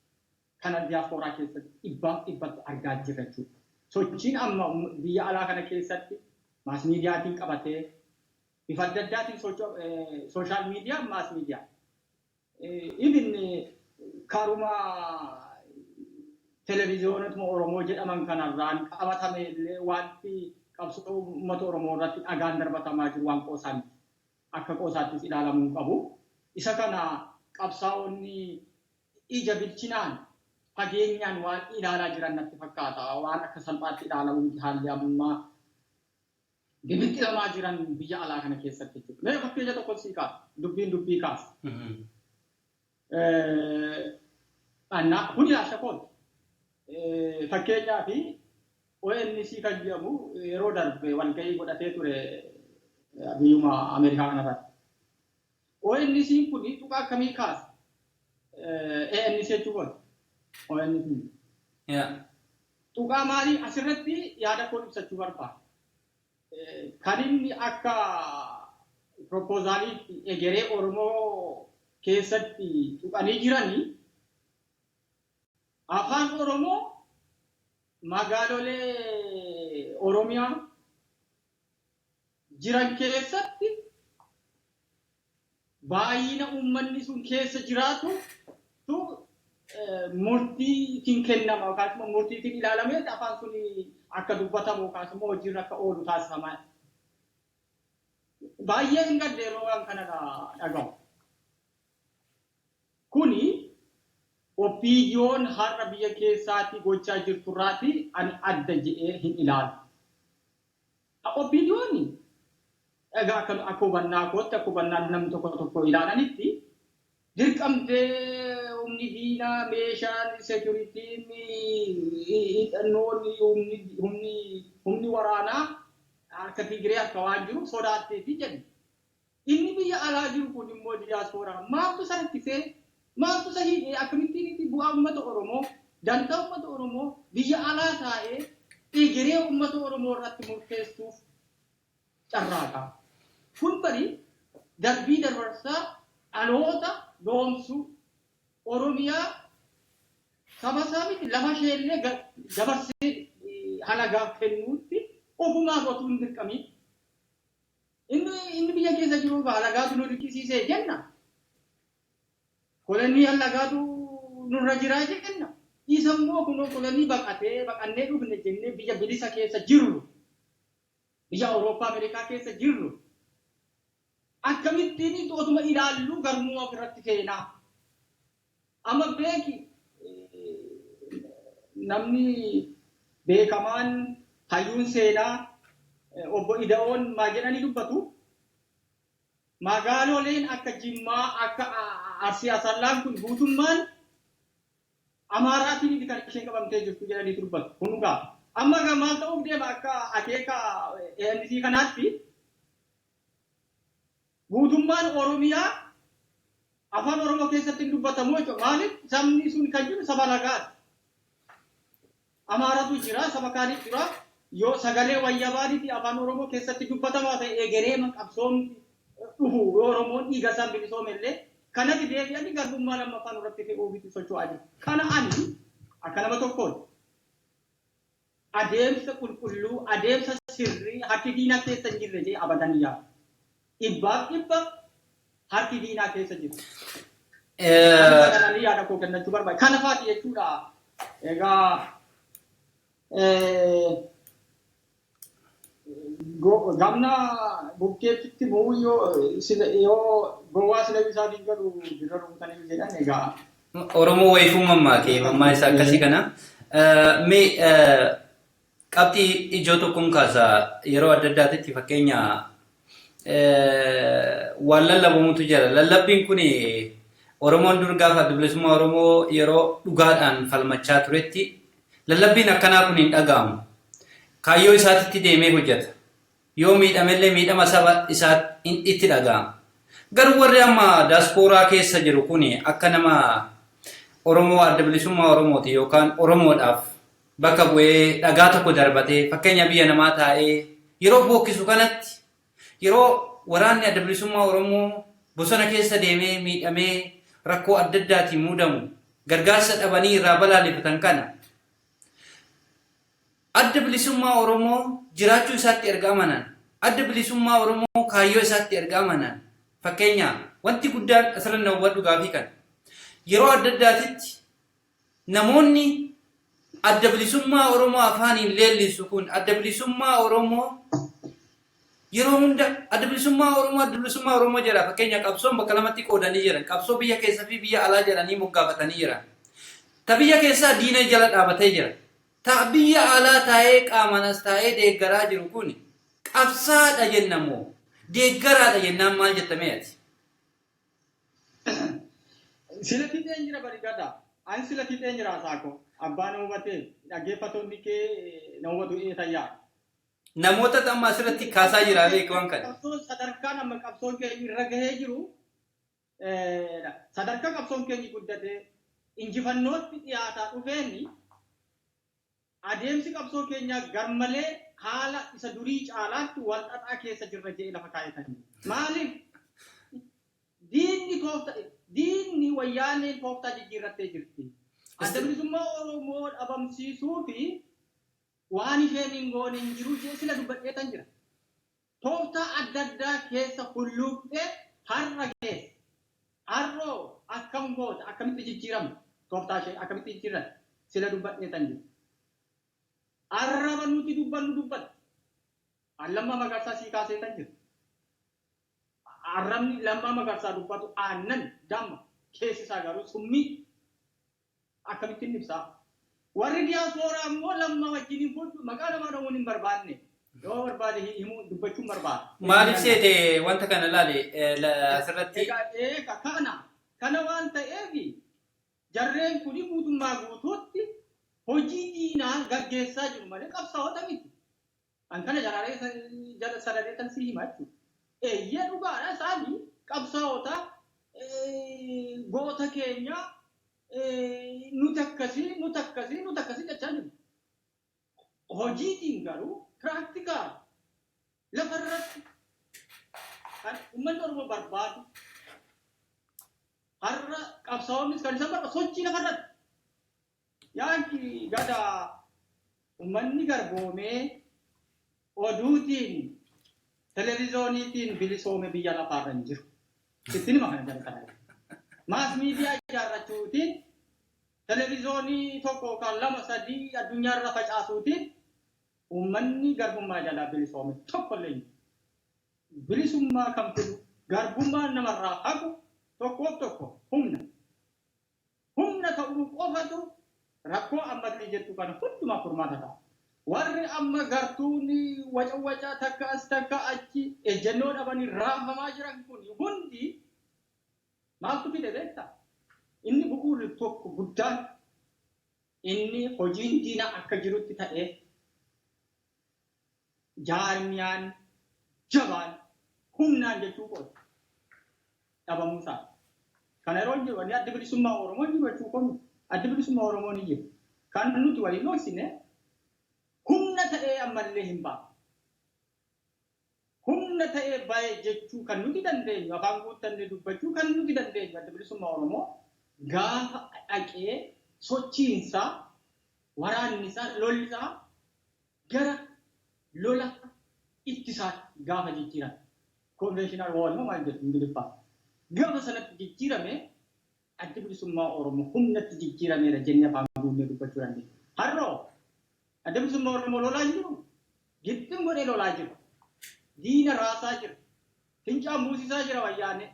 Kana diaaspooraa keessatti dhibbatti argaa jirra jechuudha. Sochiin amma biyya alaa kana keessatti maas miidiyaatiin qabatee bifa adda addaatiin sooshaal miidiyaa maas miidiyaa. Ibin karuma televiziyoonatuma Oromoo jedhaman kanarraan qabatame illee wanti qabsoo uummata Oromoo irratti dhagaan darbatamaa jiru waan qoosaan akka qoosaattis ilaalamuu qabu. Isa kana qabsaa'onni ija bilchinaan fageenyaan waan ilaalaa jiran natti fakkaata. Waan akka salphaatti ilaalamu haalli ammaa Gibiti lamaa jiran biyya alaa kana keessatti jechuudha. Mee fakkeenya tokko sii kaasa. Dubbii kaasa. Kun ilaasha kooti. Fakkeenyaa fi ONC kan jedhamu yeroo darbe walgahii godhatee ture biyyuma Ameerikaa kanarratti. ONC kun tuqaa akkamii kaasa? ANC jechuudha. ONC. Tuqaa maalii asirratti yaada koo ibsachuu barbaada. Kan inni akka propozaaliitti egeree Oromoo keessatti tuqanii jiranii afaan Oromoo magaalolee Oromiyaa jiran keessatti baay'ina uummanni sun keessa jiraatu murtiitiin kennama yookaan murtiitiin ilaalamee afaan sun akka dubbatamu yookaan immoo hojiirra akka oolu taasifamaa. Baay'ee hin gaddeeroo waan kana dhagahu. Kuni opiniyoon har'a biyya keessatti gochaa jirturraati ani adda jedhee hin ilaalu. Opiniyoon egaa akka hubannaa kootti akka hubannaa namni tokko ilaalanitti dirqamtee humni diinaa meeshaan seekuritiin hidhannoon humni waraanaa akka Tigiree akka waan jiru sodaatteeti jedhu. Inni biyya alaa jiru kun immoo diiyaaspooraa maaltu sanattisee maaltu sahii akkamittiin bu'aa uummata Oromoo dantaa uummata Oromoo biyya alaa taa'ee egeree uummata Oromoo irratti murteessuuf carraaqa. Kun bari darbii dabarsaa dhaloota doomsuu Oromiyaa saba miti lama isheellee dabarsee halagaaf kennuutti ofumaa gotuu hin dirqamiin. Inni biyya keessa jiru halagaatu nu dirqisiisee jenna. Kolonii halagaatu nurra jiraa jenna. Isa immoo kunoo kolonii baqannee dhufne jennee biyya bilisa keessa jirru. Biyya Awurooppaa Ameerikaa keessa jirru. Akkamittiin otuma ilaallu garmuu ofirratti seenaa. Amma beeki namni beekamaan hayyuun seenaa obbo Ida'oon maal jedhanii dubbatu. Magaaloleen akka Jimmaa akka Arsii Asallaan kun guutummaan Amaaraatiin kan isheen qabamtee jirtu jedhanii dubbatu. Kun gaa amma maal ta'uuf deema akka akeeka ANC kanaatti guutummaan Oromiyaa afaan Oromoo keessatti dubbatamu jechuudha. Maaliif sabni sun kan jiru saba lagaati. Amaaratu jira, saba kaanii jira. Yoo sagalee wayyabaaniiti afaan Oromoo keessatti dubbatamaa ta'e egeree qabsoon dhufu Oromoon dhiiga isaan bilisoomellee kanatti deebi'anii garbummaa lammaffaan irratti fe'uufitti socho'aa jiru. Kana ani akka nama tokkoon adeemsa qulqulluu, adeemsa sirrii harki diinaa keessa hin jirre jee abadanii yaadu. Dhibbaaf dhibba harki diinaa keessa jiru. Kananii yaada koo kennachuu barbaada. Kana faati jechuudha. Egaa gamna bukkeetti bu'uu yoo gowwaa sila isaatiin galu bira rukutanii jedhan egaa. Oromoo wayifuu mammaakee mammaa isaa akkasii kana. Mee qabxii ijoo tokkoon kaasaa yeroo adda addaatti fakkeenya waan lallabamutu jira. Lallabbiin kun Oromoon dur gaafa adda bilisummaa Oromoo yeroo dhugaadhaan falmachaa turetti lallabbiin akkanaa kun hin dhaga'amu. Kaayyoo isaatitti deemee hojjeta. Yoo miidhamellee miidhama saba isaatti itti dhaga'ama. Garuu warri amma daaspooraa keessa jiru kun akka nama Oromoo adda bilisummaa Oromooti yookaan Oromoodhaaf bakka bu'ee dhagaa tokko darbatee fakkeenya biyya namaa taa'ee yeroo bookkisu kanatti yeroo waraanni adda bilisummaa Oromoo bosona keessa deemee miidhamee rakkoo adda addaatiin muudamu gargaarsa dhabanii irraa balaaleffatan kana adda bilisummaa Oromoo jiraachuu isaatti erga amanan adda bilisummaa Oromoo kaayyoo isaatti erga amanan fakkeenya wanti guddaan asirratti na hubadhu gaafii kana yeroo adda addaatitti namoonni adda bilisummaa Oromoo afaaniin leellisu kun adda bilisummaa Oromoo yeroo hunda adda bilisummaa Oromoo jedha fakkeenya qabsoon bakka lamatti qoodanii jiran qabsoo biyya keessaa fi biyya alaa jedhanii moggaafatanii jiran ta biyya keessaa diina jala dhaabatee jira ta biyya alaa taa'ee qaamanas taa'ee deeggaraa jiru kun qabsaadha jennamoo deeggaraadha jennaan maal jettamee ati? Silatti jira barigada. An silatti jira saako. Abbaan hubatee dhaggeeffattoonni kee na hubatu eetayyaa. Namoota amma asirratti kaasaa jira beekaman kana. Qabsoon sadarkaan amma qabsoon kee irra gahee jiru sadarkaa qabsoon keenyi guddatee injifannootti dhiyaataa dhufeenni adeemsi qabsoo keenyaa garmalee haala isa durii caalaatti wal xaxaa keessa jirra jee lafa kaayatanii. Maaliif? Diinni wayyaaneen tooftaa jijjiirrattee jirti. Adda bilisummaa Oromoo dhabamsiisuu fi waan isheen hin goone hin jiru jee sila dubbadheetan jira. Tooftaa adda addaa keessa hulluuqxee har'a geesse. Har'oo akkam goota akkamitti jijjiiramu tooftaa ishee akkamitti jijjiirran sila dubbadheetan jira. Arraba nuti dubbata. Lammaa Magarsaa sii kaaseetan jira. Arrabni Lammaa Magarsaa dubbatu aannan damma keessi isaa garuu summii akkamittiin ibsaa. Warri diyaasooraa immoo Lammaa wajjin maqaa namaa dhamuun hin barbaanne. Yoo barbaade himuu dubbachuun barbaada. Maaliif seete wanta kana laale asirratti? Kana waan ta'eef jarreen kuni guutummaa guutuutti hojii diinaa gaggeessaa jiru malee qabsaa'ota miti. An kana jala sadareetan si himaa jechuudha. Eeyyee dhugaadha isaanii qabsaa'ota goota keenya nuti akkasii jechaa jiru. Hojiitiin garuu piraktikaal lafarratti kan uummanni Oromoo barbaadu har'a qabsaa'onnis kan isaan barbaadu sochii lafarratti. Yaanki gada uummanni garboomee oduutiin televizooniitiin bilisoome biyya lafaarra hin jiru. Ittiin hima kana jalqabaa. Maas miidiyaa ijaarrachuutiin televizoonii tokko kan lama sadii addunyaarra facaasuutiin uummanni garbummaa jalaa bilisoome tokkollee hin jiru. Bilisummaa kan fidu garbummaa namarraa haqu tokko humna ta'uu qofatu rakkoo ammallee jettu kana hundumaa furmaata ta'a. warri amma gartuuni waca takka as takka achi ejjennoo dhabanii raafamaa jiran kun hundi maaltu fide beektaa? Inni bu'uurri tokko guddaan inni hojiin diinaa akka jirutti ta'ee jaarmiyaan jabaan humnaan jechuu qotu dhabamuusaa. Kana yeroo jiru wanni adda bilisummaa Oromoo jiru jechuu qotu adda bilisummaa Oromoo ni jiru. Kan nuti waliin dhoksine humna ta'ee ammallee hin baafne. Humna ta'ee baay'ee jechuu kan nuti dandeenyu afaan guuttannee dubbachuu kan nuti dandeenyu adda bilisummaa Oromoo gaafa dhaqee sochiinsaa waraannisaa lollisaa gara lola ittisaa gaafa jijjiiran konvenshinal wool maal jedhu ingiliffaa gaafa sanatti jijjiirame adda bilisummaa Oromoo humnatti jijjiirameera jennee afaan guunnee dubbachuu dandeenya. Har'oo adda bilisummaa Oromoo lolaa jiru gittin godhee lolaa jiru diina raasaa jira fincaan buusisaa jira wayyaanee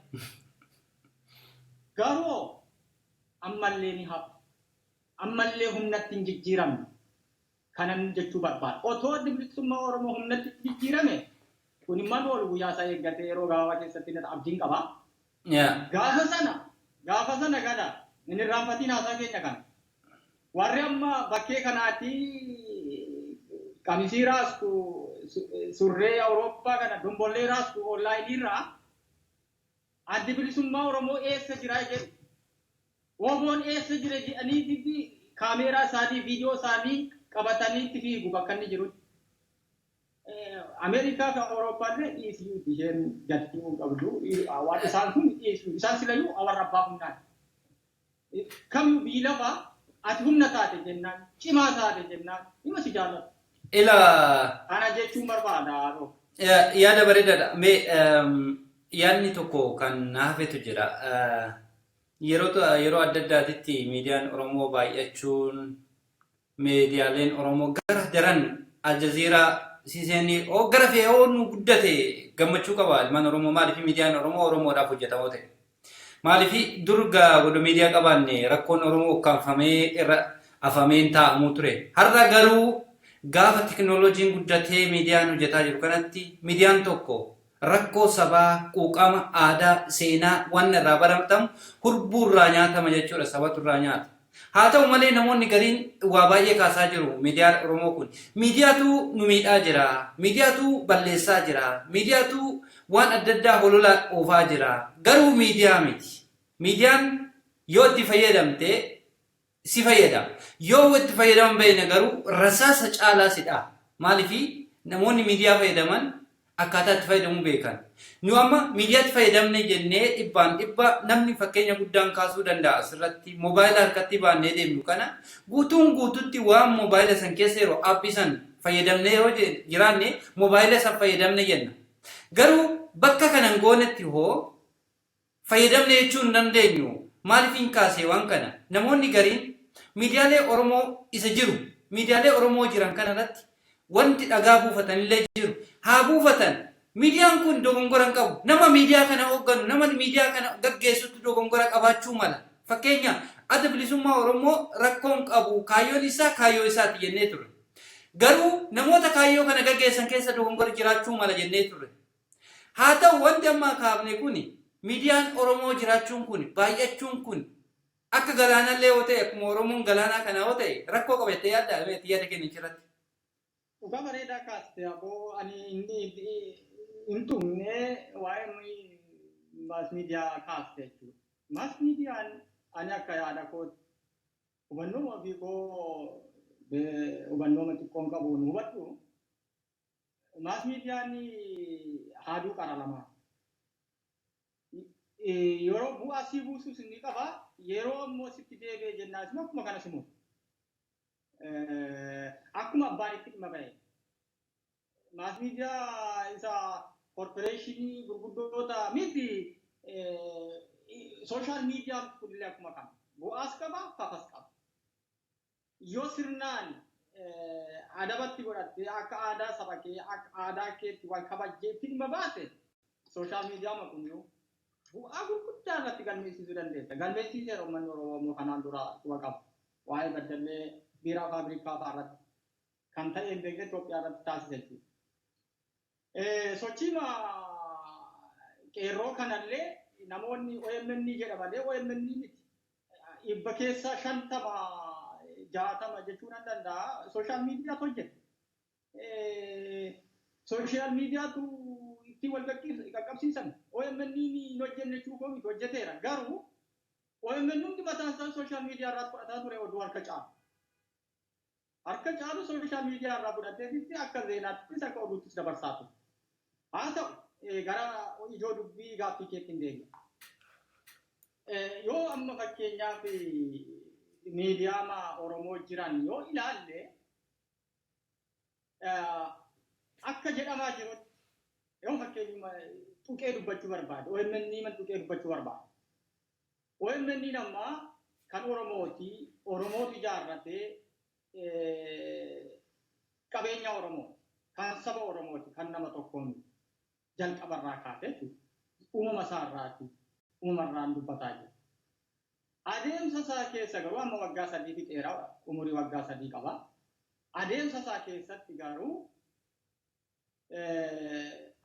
garuu ammallee ni hafu ammallee humnatti hin jijjiiramne kanan jechuu barbaada. Otoo adda bilisummaa Oromoo humnatti jijjiirame kun immoo wal guyyaa isaa eeggatee yeroo gabaabaa keessatti natti abdiin qabaa. Gaafa sana gada inni raanfatiin haasaa keenya kana. Warri amma bakkee kanaatti qamisii raasku surree Awurooppaa kana dombollee raasku onlaayiniirraa adda bilisummaa Oromoo eessa jiraa jedhu. Woboon eessa jira jedhanii kaameeraa isaanii viidiyoo isaanii qabatanii itti fiigu bakka inni jirutti. Ameerikaa kan Awurooppaallee dhiisuu isheen gadduu qabdu waan isaan kun dhiisuu isaan silayyuu warra abbaa humnaan. Kamiyyuu biyyi lafaa ati humna taate jennaan cimaa taate jennaan nima si jaallatu. Ana jechuun barbaada. Yaada bareedaadha. Yaadni tokko kan hafetu jira. Yeroo adda addaatitti miidiyaan Oromoo baay'achuun miidiyaaleen Oromoo gara daran Aljazeeraa siisanii gara fe'oo nu guddate gammachuu qaba. Ilmaan Oromoo maaliif miidiyaan Oromoodhaaf hojjetamoo ta'e? Maaliif durga godhu miidiyaa qabaanne rakkoon Oromoo ukkaanfamee irra afameen taa'amuu ture. Har'a garuu gaafa teknooloojiin guddatee miidiyaan hojjetaa jiru kanatti miidiyaan tokko rakkoo sabaa, quuqama, aadaa, seenaa waan irraa baratamu hurbuu irraa nyaatama jechuudha. Sabatu irraa nyaata. Haa ta'u malee namoonni gariin waa baay'ee kaasaa jiru miidiyaan Oromoo kun. Miidiyaatu nu miidhaa jira. Miidiyaatu balleessaa jira. Miidiyaatu waan adda addaa holola oofaa jira. Garuu miidiyaa miti. Miidiyaan yoo itti fayyadamte si fayyada. Yoo itti fayyadaman baay'ina garuu rasaasa caalaa sidha. Maaliif namoonni miidiyaa fayyadaman akkaataa itti fayyadamuu beekan. Nu amma miidiyaatti fayyadamne jennee dhibbaan dhibba namni fakkeenya guddaan kaasuu danda'a. Asirratti moobaayila harkatti baannee deemnu kana guutuutti waan moobaayila san keessa yeroo aappii san fayyadamne yoo jiraanne moobaayila san fayyadamne jenna. Garuu bakka kanan goonetti hoo fayyadamne jechuu hin dandeenyu. Maaliif hin kaasee waan kana? Namoonni gariin miidiyaalee Oromoo isa jiru miidiyaalee Oromoo jiran kanarratti wanti dhagaa buufatanillee jiru. Haa buufatan. Miidiyaan kun dogongora hin qabu. Nama miidiyaa kana hoogganu, nama miidiyaa kana gaggeessutti dogongora qabaachuu mala. Fakkeenya adda bilisummaa Oromoo rakkoon qabu kaayyoon isaa kaayyoo isaati jennee turre. Garuu namoota kaayyoo kana gaggeessan keessa dogongora jiraachuu mala jennee turre. Haa ta'u wanti amma kaafne kun miidiyaan Oromoo jiraachuun kun baay'achuun kun akka galaanallee yoo ta'e akkuma Oromoon galaanaa kana yoo ta'e rakkoo qabattee yaada kenna irratti. Dhugaa bareedaa kaaste aboo ani inni hin tumne waa'ee maas miidiyaa kaaste jechuudha. Maas miidiyaan ani akka yaada kootti hubannoo ofii koo hubannoo xiqqoon qabu nu hubadhu. Maas miidiyaan haaduu qara lamaa. Yeroo bu'aa sii buusus ni qaba. Yeroo immoo sitti deebi'ee jennaas akkuma kana simu. Akkuma abbaan itti dhimma ba'e. Maas miidiyaa isa korporeeshinii gurguddoota miti sooshaal miidiyaan kunillee akkuma kana. Bu'aas qaba, fafas qaba. Yoo sirnaan adabatti godhatte akka aadaa saba kee akka aadaa keetti wal kabajjeetti dhimma baate sooshaal miidiyaa makunyuu bu'aa gurguddaa irratti galmeessisuu dandeessa. Galmeessiseera uummanni Oromoo kanaan dura quba qaba. Waa'ee baddallee biiraa faabrikaa fa'aa irratti kan ta'e hin beekne Itoophiyaa irratti taasise jechuudha. Sochii qeerroo kanallee namoonni OMN jedhamanii OMN miti. Dhibba keessaa 50 jechuun danda'a. Sooshaal miidiyaatu hojjete. Sooshaal miidiyaatu itti wal qaqqabsiisan. OMN hin hojjenne jechuun hojjeteera. Garuu OMN hundi mataan isaa sooshaal miidiyaa irraa fudhataa ture oduu harka caalu. Harka caalu sooshaal miidiyaa irraa fudhatee akka zeenaattis akka oduuttis dabarsaa ture. Haa ta'u gara ijoo dubbii gaaffii keetti hin deebi'a. Yoo amma fakkeenyaaf miidiyaa Oromoo jiran yoo ilaalle akka jedhamaa jirutti yoo fakkeenyuma tuqee dubbachuu barbaade OMN man tuqee dubbachuu barbaade. OMN amma kan Oromootu ijaarratee qabeenya Oromoo kan saba Oromooti kan nama tokkoon jalqabarraa kaatee uumama isaarraati uumamarraan dubbataa jira. Adeemsa isaa keessa garuu amma waggaa 3 fixeera umurii waggaa 3 qaba. Adeemsa isaa keessatti garuu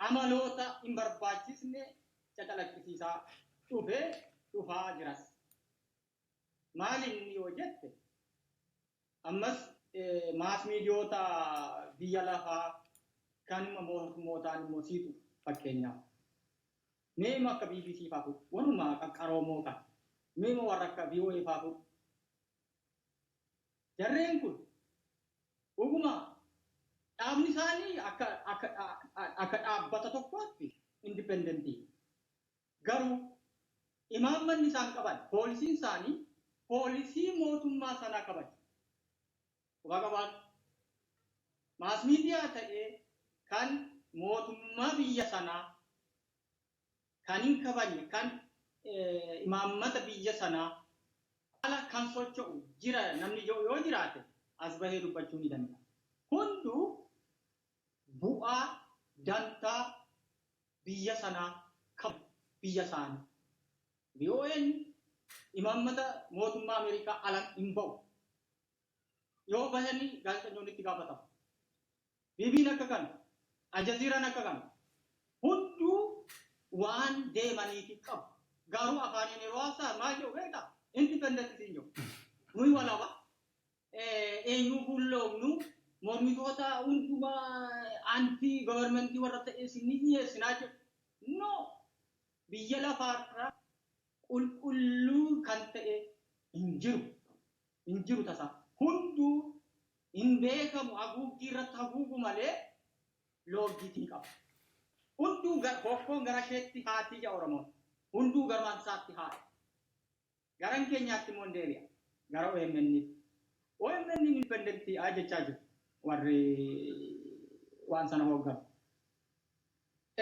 amaloota hin barbaachisne cacalaqqisiisaa dhufaa jiras. Maali inni yoo jette ammas maas miidiyoota biyya lafaa kanuma mootummoota immoo siitu fakkeenyaaf. Meema akka BBC fa'aa walumaa qaqqaroomoo kan meema warra akka VOA fa'aa jarreen kun oguma dhaabni isaanii akka dhaabbata tokkootti indipendentii garuu imaammanni isaan qaban poolisiin isaanii poolisii mootummaa sanaa kabaju. Waqabaan maas miidiyaa ta'ee kan mootummaa biyya sanaa kan hin kabajne kan imaammata biyya sanaa ala kan socho'u jira namni yoo jiraate as bahee dubbachuu ni danda'a. Hunduu bu'aa dantaa biyya sanaa qabu biyya isaanii. BON imaammata mootummaa Ameerikaa ala hin ba'u. Yoo bahanii gaazexeessonni itti gaafatamu. BB'n akka kana, Aljazeeraan akka kana. Hunduu waan deemaniiti qabu. Garuu afaaniin yeroo haasaa maal jedhu beektaa? Independent siin jedhu. Nuyi walaba eenyuu hulloomnu mormitoota hundumaa anti gవర్నమెంtii warra ta'e isin ni dhiyeessinaa jedhu. No! Biyya lafaarraa qulqulluu kan ta'e hin jiru tasaa. Hunduu hin beekamu haguuggii irratti haguugu malee loogiitii qaba. Hunduu bokkoon gara isheetti haati ija Oromoo. Hunduu garmaan isaatti haadha. Garan keenyaatti immoo deebi'a. Gara OMN. OMN independentii jechaa jiru. Warri waan sana hoogganu.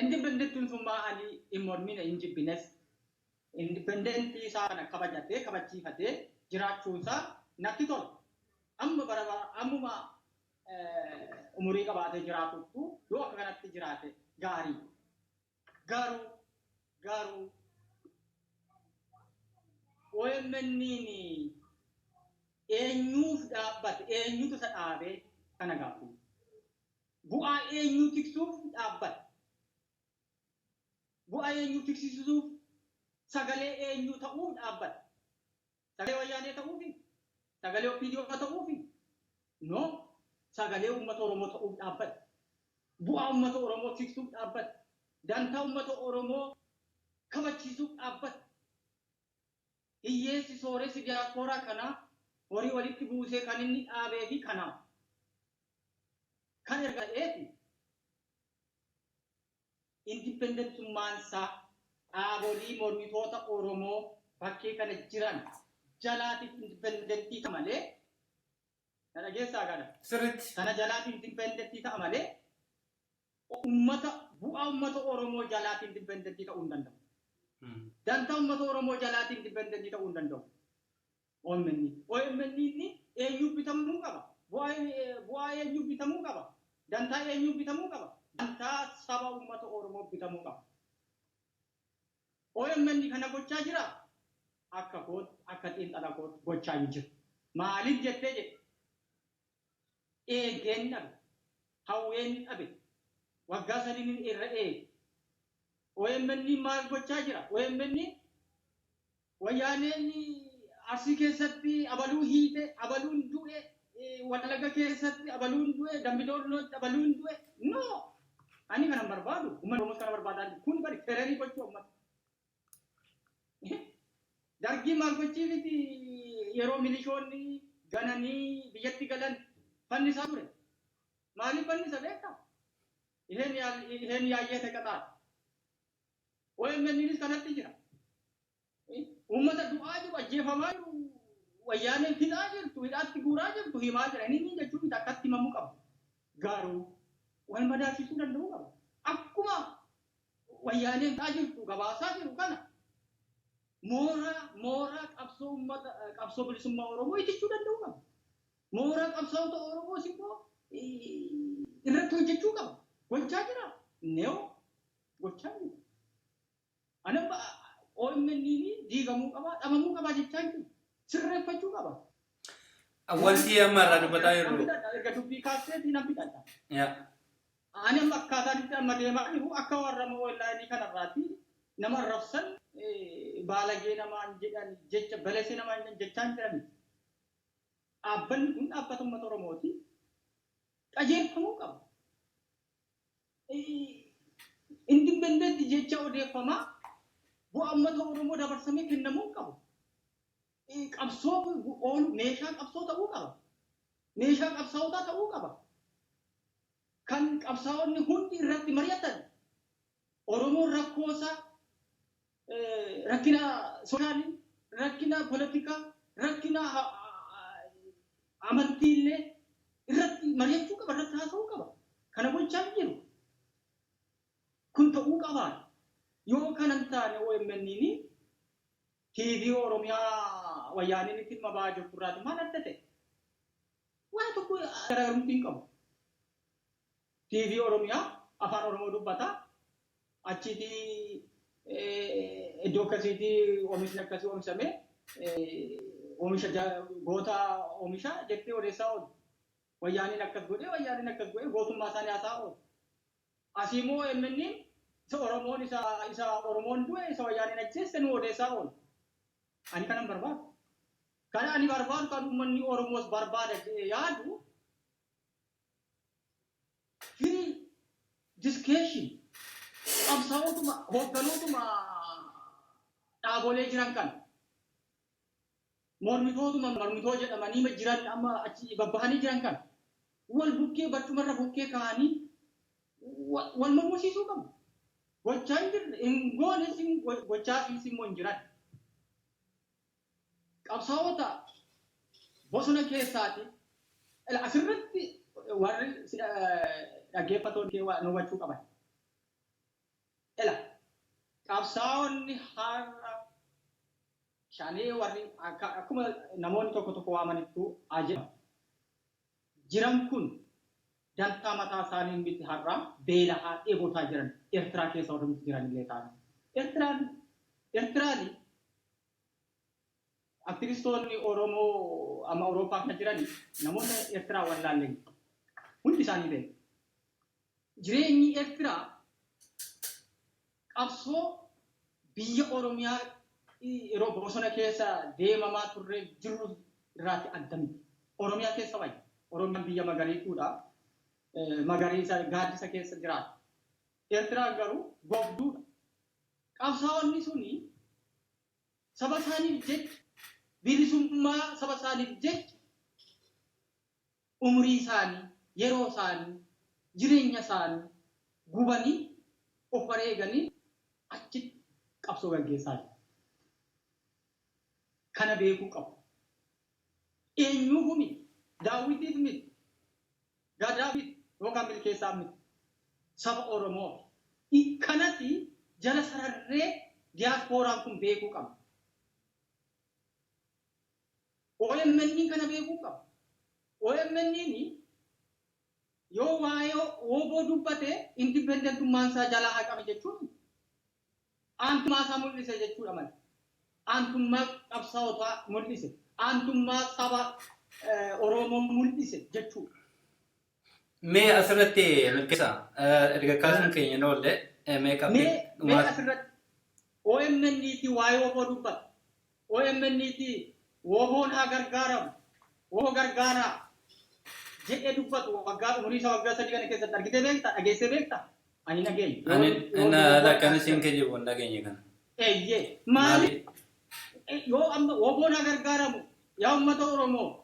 Independentiin sun maali hin mormine hin jibbines. Independentii isaa kana kabachiifatee jiraachuunsaa natti tola. Ammuma umurii qabaatee jiraatuttu yoo akka kanatti jiraate gaarii. Garuu OMN eenyuuf dhaabbate eenyutu isa dhaabee kana gaafatu. Bu'aa eenyuu tiksuuf dhaabbate. Bu'aa eenyuu tiksisuuf sagalee eenyuu ta'uuf dhaabbate. Sagalee wayyaanee ta'uufi. Sagalee OPDO ta'uufi. No, sagalee uummata Oromoo ta'uuf dhaabbate. Bu'aa uummata Oromoo tiksuuf dhaabbate. Dantaa uummata Oromoo kabachiisuuf dhaabbate. Hiyyeessi sooressi diiyaaspooraa kanaa horii walitti buusee kan inni dhaabee fi kanaaf. Kan erga ta'eeti indipendentummaan isaa dhaabolee mormitoota Oromoo bakkee kana jiran jalaatiif indipendentii ta'a malee kana geessaa gala. Sirriitti. Kana jalaatiif indipendentii ta'a malee bu'aa uummata Oromoo jalaatiif indipendentii ta'uu hin danda'u. Dantaa uummata Oromoo jalaatiif indipendentii ta'uu hin danda'u. OMN eenyuuf bitamuu qaba. Bu'aa eenyuuf bitamuu qaba. Dantaa eenyuuf bitamuu qaba. Dantaa saba uummata Oromoo bitamuu qaba. OMN kana gochaa jira. Akka xiinxala koot gochaa hin jiru. Maaliif jettee jedhe? eegeen dhabe hawween dhabe waggaa sadiin irra eege OMN maal gochaa jira OMN wayyaaneen arsii keessatti abaluu hiite abaluun du'e wallaga keessatti abaluun du'e dambidoolootti abaluun du'e no ani kana barbaadu ummata Oromoo kana barbaadan kun bari fereerii gochuu ummata dargii maal gochiifiti yeroo milishoonni gananii biyyatti galan fannisaa ture maaliif fannisa beektaa iheen yaayyee teqataa OMN's kanatti jira ummata du'aa jiru ajjeefamaa jiru wayyaaneen fixaa jirtu hidhaatti guuraa jirtu himaa jira inni jechuun akkatti himamuu qabu garuu wal madaalchisuu danda'uu qabu akkuma wayyaaneen fixaa jirtu gabaasaa jiru kana mooraa qabsoo bilisummaa Oromoo ittishuu danda'uu qabu mooraa qabsaa'ota Oromoos immoo irratti hojjechuu qaba gochaa jira neo gochaa jira anamba OMN diigamuu qaba dhabamuu qaba jechaa jiru sirreeffachuu qaba wanti amma irraa dubbataa jirru erga dubbii kaaseetii nan fidadha yaa ani amma akkaataanitti amma deemaa jiru akka warra OLN kanarraatti nama rabsan baalagee namaan jedhan jecha balesee namaan jechaan jiran dhaabbanni kun dhaabbata uummata Oromooti qajeelfamuu qaba independent jecha odeeffamaa bu'aa uummata Oromoo dabarsamee kennamuu qabu qabsoo oolu meeshaa qabsoo ta'uu qaba meeshaa qabsaa'otaa ta'uu qaba kan qabsaa'onni hundi irratti mari'atan Oromoon rakkoosaa rakkina soshaalii rakkina poolitikaa rakkina amantiillee irratti mari'achuu qaba irratti haasa'uu qaba kana gochaa jiru kun ta'uu qaba yoo kanan taane OMN TV Oromiyaa wayyaaniin itti dhimma ba'aa jirtu irraati maal adda ta'e waan tokko garaagarummaa hin qabu TV Oromiyaa afaan Oromoo dubbata achitti iddoo akkasiitii oomishni akkasii oomishamee oomisha goota oomisha jettee odeessaa oolu wayyaaniin akkas godhee gootummaa isaanii haasaa oolu asii immoo OMN isa Oromoon isa Oromoon du'e isa wayyaaniin ajjeesse nu odeessaa oolu ani kanan barbaadu kana ani barbaadu kan uummanni Oromoos barbaada yaadu free discussion qabsaa'otuma hoogganootuma dhaabolee jiran kan mormitoo jedhamanii jiran amma achi babbahanii jiran kan wal bukkee barcumarra bukkee kaa'anii wal mormisiisuu qabu gochaa hin jirre hin goones gochaa fi immoo hin jiran qabsaa'ota bosona keessaati asirratti warri dhaggeeffatoon kee waan hubachuu qaban qabsaa'onni har'a shanee warri akkuma namoonni tokko waamanittu ajaba jiran kun dantaa mataa isaanii miti har'a beelaa eegotaa jiran Eertiraa keessa warri jiran illee ta'an Eertiraan aktivistoonni Oromoo amma Awurooppaa kan jiran namoota Eertiraa wallaallee hundi isaanii beeku jireenyi Eertiraa qabsoo biyya Oromiyaa yeroo bosona keessa deemamaa turre jiru irraati adda miti Oromiyaa keessa baay'ee Oromiyaan biyya magariituudha magariisa gaaddisa keessa jiraata Eertiraa garuu gobduudha qabsaa'onni suni saba isaaniif jecha bilisummaa saba isaaniif jecha umrii isaanii yeroo isaanii jireenya isaanii gubanii of wareeganii achitti qabsoo gaggeessaa jiru. Kana beekuu qabu. Eenyuuf miti daawwitiif miti gadaa miti yookaan milkeessaa miti saba Oromoo kanatti jala sararree diyaaspooraan kun beekuu qabu. OMN kana beekuu qabu. OMN yoo waa'ee obbo dubbate indipendentummaan isaa jalaa haqame jechuun aantummaa isaa mul'ise jechuudha malee. Aantummaa qabsaa'otaa mul'ise. Aantummaa saba Oromoo mul'ise jechuudha. Mee asirratti milkeessa erga kaasuun keenya noollee mee qabdi mee asirratti OMN ti waa'ee woboo dubbata. OMN ti woboon haa gargaaramu. Woboo gargaaraa jedhee dubbatu waggaa umurii isaa waggaa 3 kana keessatti argitee beektaa? Dhageessee beektaa? Ani nageenya. Ani lakkan isin kejibu nageenya kana. Eeyyee maali? Yoo amma woboon haa gargaaramu yaa uummata Oromoo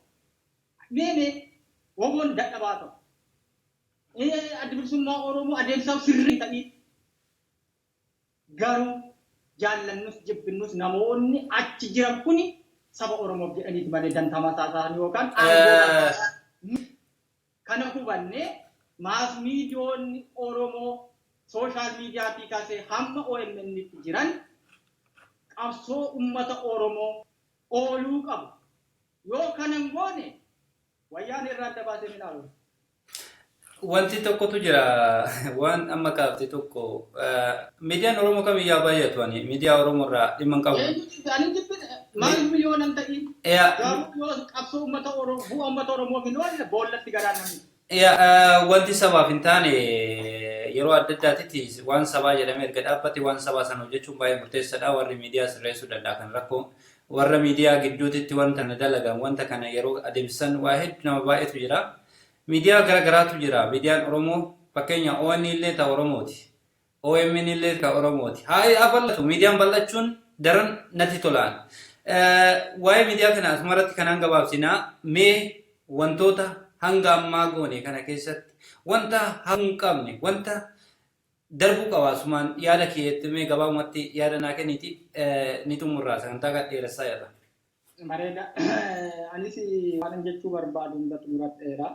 mee woboon dadhabaa ta'u. Adda bilisummaa Oromoo adeemsa sirrii ta'ii garuu jaallannus jibbinus namoonni achi jiran kuni saba Oromoof jedhaniiti malee dantaa mataa isaanii yookaan kana hubannee maas miidiyoonni Oromoo sooshaal miidiyaatii kaasee hamma OMN tti jiran qabsoo uummata Oromoo ooluu qabu. Yoo kanan goone wayyaan irraa adda baasee minaalu. Wanti tokkotu jira waan amma kaafte tokko miidiyaan Oromoo kamiyyaa baay'atu ani miidiyaa Oromoo irraa dhimma hin qabu. Maal miliyoonan ta'ii garuu yoo qabsoo uummata Oromoo bu'aa uummata Oromoo hin oolle boollatti garaa namni. Wanti sabaaf hin taane yeroo adda addaatitti waan sabaa jedhamee erga dhaabbate waan sabaa sana hojjechuun baay'ee murteessaadha. Warri miidiyaa sirreessuu danda'a kan rakkoo warra miidiyaa gidduutitti wanta kana dalagan wanta kana yeroo adeemsisan waa hedduu nama baay'eetu jira. Miidiyaa garagaraatu jira. Miidiyaan Oromoo fakkeenya ON illee ta'e Oromooti. OMN illee ta'e Oromooti. Haa bal'atu. Miidiyaan bal'achuun daran natti tolaan. Waa'ee miidiyaa kana asumarratti kanaan gabaabsinaa mee wantoota hanga ammaa goone kana keessatti wanta hin qabne wanta darbuu qabaasumaan yaada keetti mee gabaabumatti yaada naa kenniti ni xumurraa sagantaa kan dheeressaa yaada. Bareeda. Anis waan jechuu barbaadu hunda xumuradheera.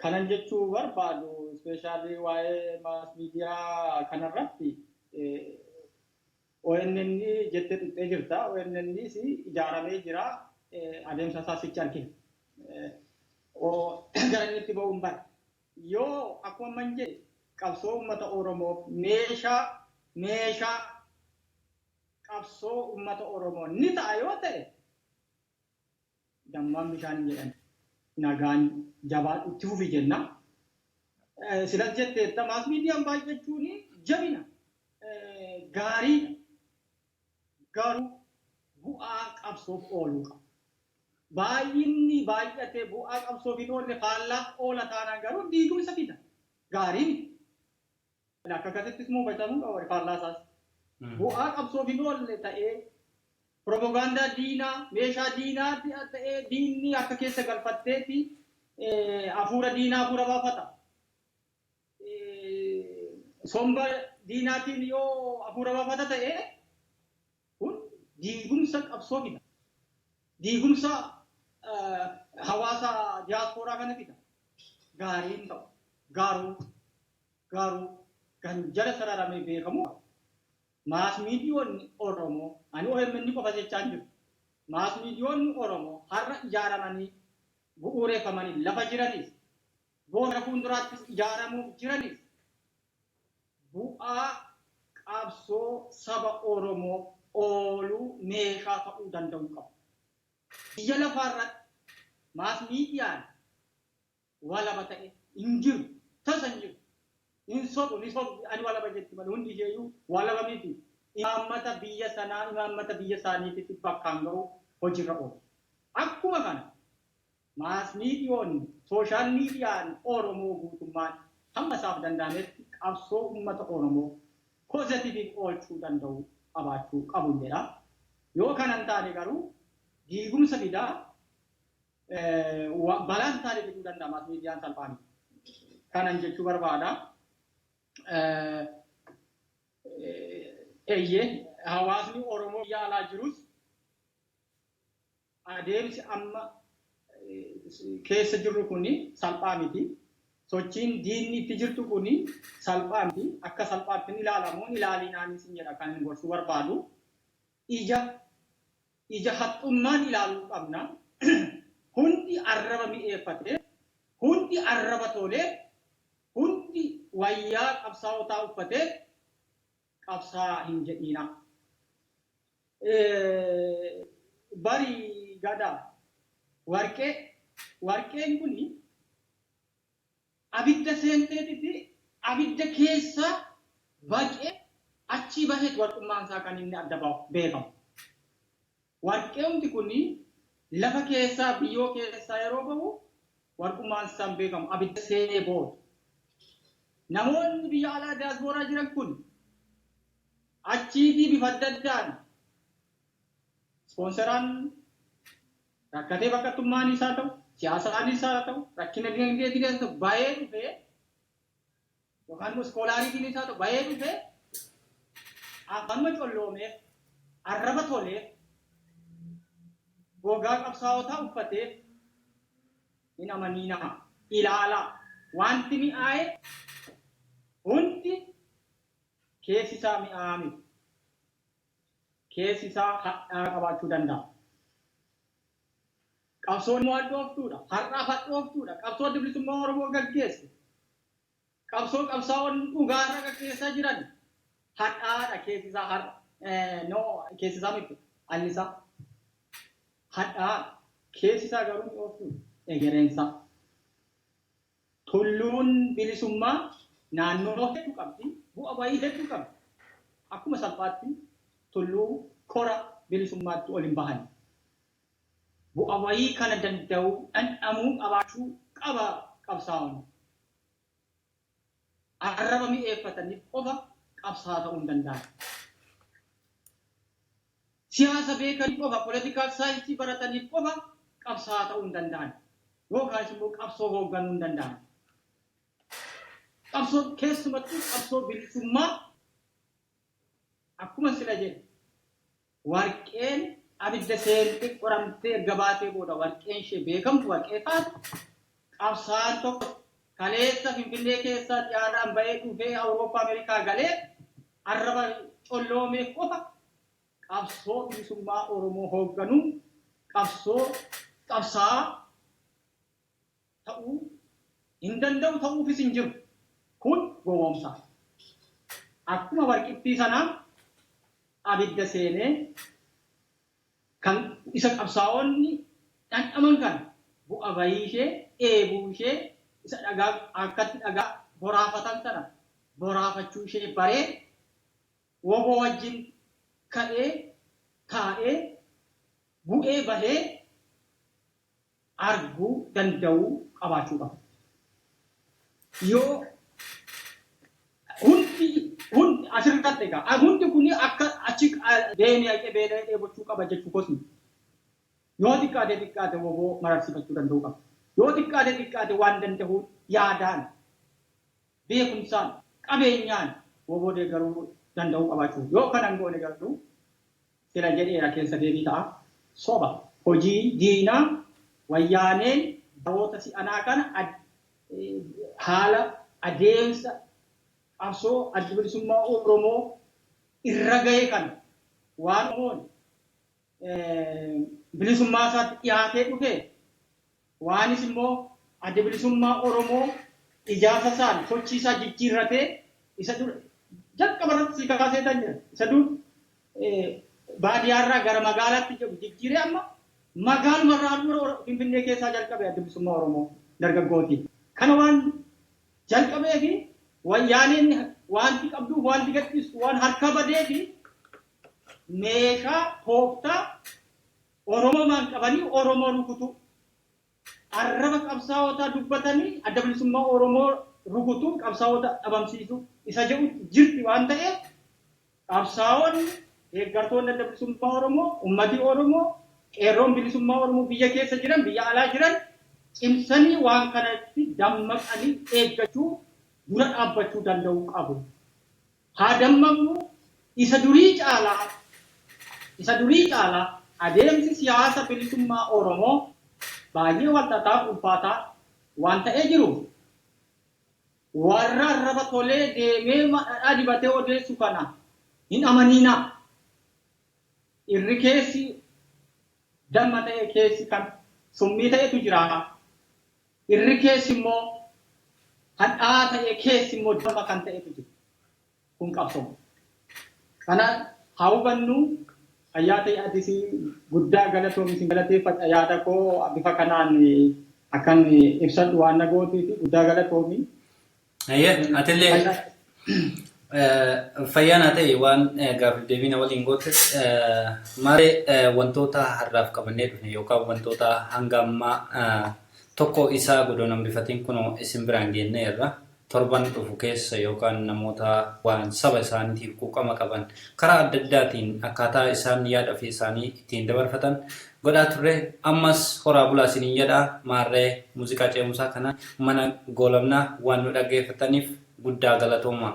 Kanan jechuu barbaadu ispeeshaalii waa'ee maas miidiyaa kanarratti ONN jettee tuqxee jirta. ONN ijaaramee jira. Adeemsa isaa sichi argina. Gara inni itti ba'uun bara. Yoo akkuma man jedhe qabsoo uummata Oromoof meeshaa qabsoo uummata Oromoo ni ta'a yoo ta'e dammaan bishaan jedhan. Nagaan jabaa itti fufi jenna. Silas jetteetta maas miidiyaan baay'achuun jabina gaariidha. Garuu bu'aa qabsoof ooluu qaba. Baay'inni baay'atee bu'aa qabsoof hin oolle faallaa oola taanaan garuu diigumsa fida. Gaarii miti. Akka akkasittis muufatamuu qaba faallaa isaas. Bu'aa qabsoof hin oolle ta'ee propaganda diinaa meeshaa diinaa ta'ee diinni akka keessa galfatteeti hafuura diinaa hafuura baafata. Somba diinaatiin yoo hafuura baafata ta'ee kun diigumsa qabsoo fida. Diigumsa hawaasa diyaaspooraa kana fida. Gaariin ta'u garuu kan jala sararamee beekamu maas miidiyoonni Oromoo ani OMN qofa jechaa jiru. Maas miidiyoonni Oromoo har'a ijaaramanii bu'uureffamanii lafa jiranis boora fuulduraattis ijaaramuu jiranis bu'aa qabsoo saba Oromoo ooluu meeshaa ta'uu danda'u qabu. Biyya lafaarratti maas miidiyaan walaba ta'e hin jiru tasa hin jiru. Ni sobu ani walaba jetti malee hundi isheeyyuu walaba miti. Imaammata biyya sanaa imaammata biyya isaaniititti bakkaan ga'u hojiirra oolu. Akkuma kana maas miidiyoonni sooshaal miidiyaan Oromoo guutummaan hamma isaaf danda'ametti qabsoo uummata Oromoo poozitiiviin oolchuu danda'u qabaachuu qabu jedha. Yoo kanan taane garuu diigumsa fidaa balaan taane fiduu danda'a maas miidiyaan salphaanii. Kanan jechuu barbaada. Hawaasni Oromoo biyya alaa jirus adeemsi amma keessa jirru kuni salphaa miti. Sochiin diinni itti jirtu kuni salphaa miti. Akka salphaatti ilaalamuun ilaalinaanis jedha kan gorsuu barbaadu. Ija haxxummaan ilaaluu qabna. Hundi arraba mi'eeffatee, hundi arraba tolee, hundi wayyaa qabsaa'otaa uffatee qabsaa hin jedhiina. Bari gadaa warqeen kuni abidda seenteetitti abidda keessa baqee achi baheet warqummaan isaa kan inni adda beekamu. Warqeewumti kun lafa keessaa biyyoo keessaa yeroo bahu warqummaan isaan beekamu abidda seenee booda. Namoonni biyya alaa diyaasbooraa jiran kun achiitii bifa adda addaan ispoonseraan rakkatee bakkattummaan isaa ta'u, siyaasaan isaa ta'u, rakkina dinagdeetiin isaa ta'u baay'ee dhufee yookaan immoo iskoolaariitiin isaa ta'u baay'ee dhufee afaanuma colloomeef, arraba toleef, gogaa qabsaa'otaa uffatee hin amaniinaa ilaalaa wanti mi'aaye hundi keessi isaa mi'aa miti. Keessi isaa hadhaa qabaachuu danda'a. Qabsoon immoo hadhooftuudha. Har'aaf hadhooftuudha. Qabsoon bilisummaa Oromoo gaggeessu. Qabsaa'onni dhugaarra gaggeessaa jiran hadhaadha keessi isaa har'a. Keessi isaa miti. Alli isaa hadhaa keessi isaa garuu dhooftuudha. Egereensaa. Tulluun bilisummaa naannoo hedduu qabdi. Bu'a bayii hedduu qabdi. Akkuma salphaatti tulluu kora bilisummaatti ol hin bahan. Bu'a bayii kana danda'u dhandhamuu qabaachuu qaba qabsaa'onni. Arraba mi'eeffatanii qofa qabsaa ta'uu hin danda'an. Siyaasa beekanii qofa, poolitikaal saayinsii baratanii qofa qabsaa ta'uu hin danda'an. Yookaan immoo qabsoo hoogganuu hin danda'an. Qabsoo keessumattuu qabsoo bilisummaa akkuma sila jedhe warqeen abidda seentee qoramtee erga baatee booda warqeen ishee beekamtu warqee taate qabsaa'aan tokko kaleessa Finfinnee keessaa dhiyaadhaan bahee dhufee Awurooppaa Ameerikaa galee arraba colloomee qofa qabsoo bilisummaa Oromoo hoogganuu qabsaa ta'uu hin danda'u ta'uufis hin jiru. Kun gowwoomsa. Akkuma warqittii sanaa abidda seenee kan isa qabsaa'onni dhandhaman kan bu'a bayii ishee eebuu ishee isa dhagaa akkatti dhagaa boraafatan sana boraafachuu ishee baree woboo wajjin ka'ee taa'ee bu'ee bahee arguu danda'uu qabaachuu qaba. Yoo hundi asirratti egaa hundi kun akka achi deemee qebeelee dheebochuu qaba jechuu kosmi. Yoo xiqqaate woboo mararsifachuu danda'uu qaba. Yoo xiqqaate waan danda'u yaadaan beekumsaan qabeenyaan woboo deeggaruu danda'uu qabaachuu. Yoo kanan goone garuu sila jedheera keessa deebii ta'a. Soba hojii diinaa wayyaaneen baroota si'anaa kana haala adeemsa qabsoo adda bilisummaa Oromoo irra ga'e kan waan bilisummaa isaatti dhiyaatee dhufe waanis immoo adda bilisummaa Oromoo ijaarsa isaan sochii isaa jijjiirratee isa dura jalqaba irratti si kaasee tan jira. Isa dur baadiyyaarraa gara magaalaatti jijjiiree amma magaaluma irraa dura Finfinnee keessaa jalqabe adda bilisummaa Oromoo dargaggooti. Kana waan jalqabee fi wayyaaniin wanti qabdu wanti gadhiistu waan harka badee fi meeshaa tooftaa Oromoo maan qabanii Oromoo rukutu. Arraba qabsaa'otaa dubbatanii adda bilisummaa Oromoo rukutu qabsaa'ota dhabamsiisu isa jedhu jirti waan ta'eef qabsaa'onni deeggartoonni adda bilisummaa Oromoo ummatii Oromoo qeerroon bilisummaa Oromoo biyya keessa jiran biyya alaa jiran cimsanii waan kanatti dammaqanii eeggachuu dura dhaabbachuu danda'uu qabu. Haa dammaqnu isa durii caalaa adeemsi siyaasa bilisummaa Oromoo baay'ee walxaxaa ulfaataa waan ta'ee jiruuf warra arraba tolee deemee dhadhaa dibatee odeessu kana hin amaniinaa. Irri keessi damma ta'e keessi kan summii ta'etu jira. Irri keessi immoo hadhaa ta'e keessi immoo damma kan ta'etu jira. Kun qabsoo. Kana haa hubannu ayyaata yaadisii guddaa galatoomis galateeffadha yaada koo bifa kanaan akan ibsadhu waan nagootiiti guddaa galatoomi. Atillee fayyaana ta'e waan gaaffii deebii waliin goote malee wantoota har'aaf qabannee dhufne yookaan wantoota hanga ammaa tokko isaa godoo nambifatiin kunoo isin biraan geenneerra torban dhufu keessa yookaan namoota waan saba isaaniitiif quuqama qaban karaa adda addaatiin akkaataa isaan yaada fi isaanii ittiin dabarfatan godhaa turre ammas horaa bulaa isiniin jedhaa maarree muuziqaa ce'umsaa kana mana goolabnaa waan nu dhaggeeffataniif guddaa galatoomaa.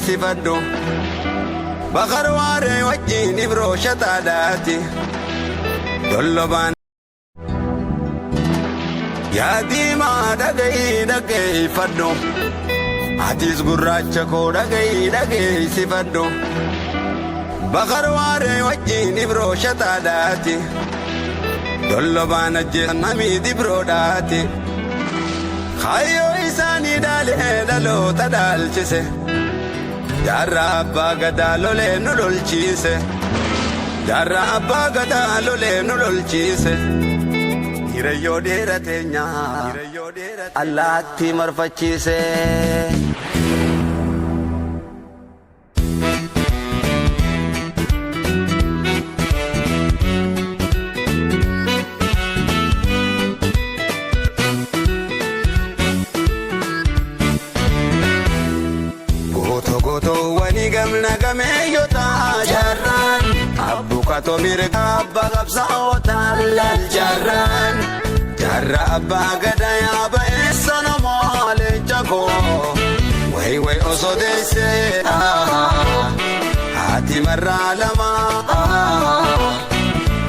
sifadhu bakar waare wajjin ibroo shataadhaati dollobaan yaa diimaa dhaggeeffadhu atis gurraacha koo dhaggeeffadhu bakar waare wajjin ibroo shataadhaati dollobaan ajjeesan hamiid ibroodhaati kayyoo isaanii dhaalee dhaloota dhaalchise jaarraa abbaa gadaa lolee nu lolchiise jaarraa abbaa gadaa lolee nu lolchiise hirayyoo dheerateenyaa allaatti marfachiise. Abbukato mirga abba qabsaa'ota lal jarran jarra abba gada yaaba eessa namoo leencako way osoo deesse haati marraa lama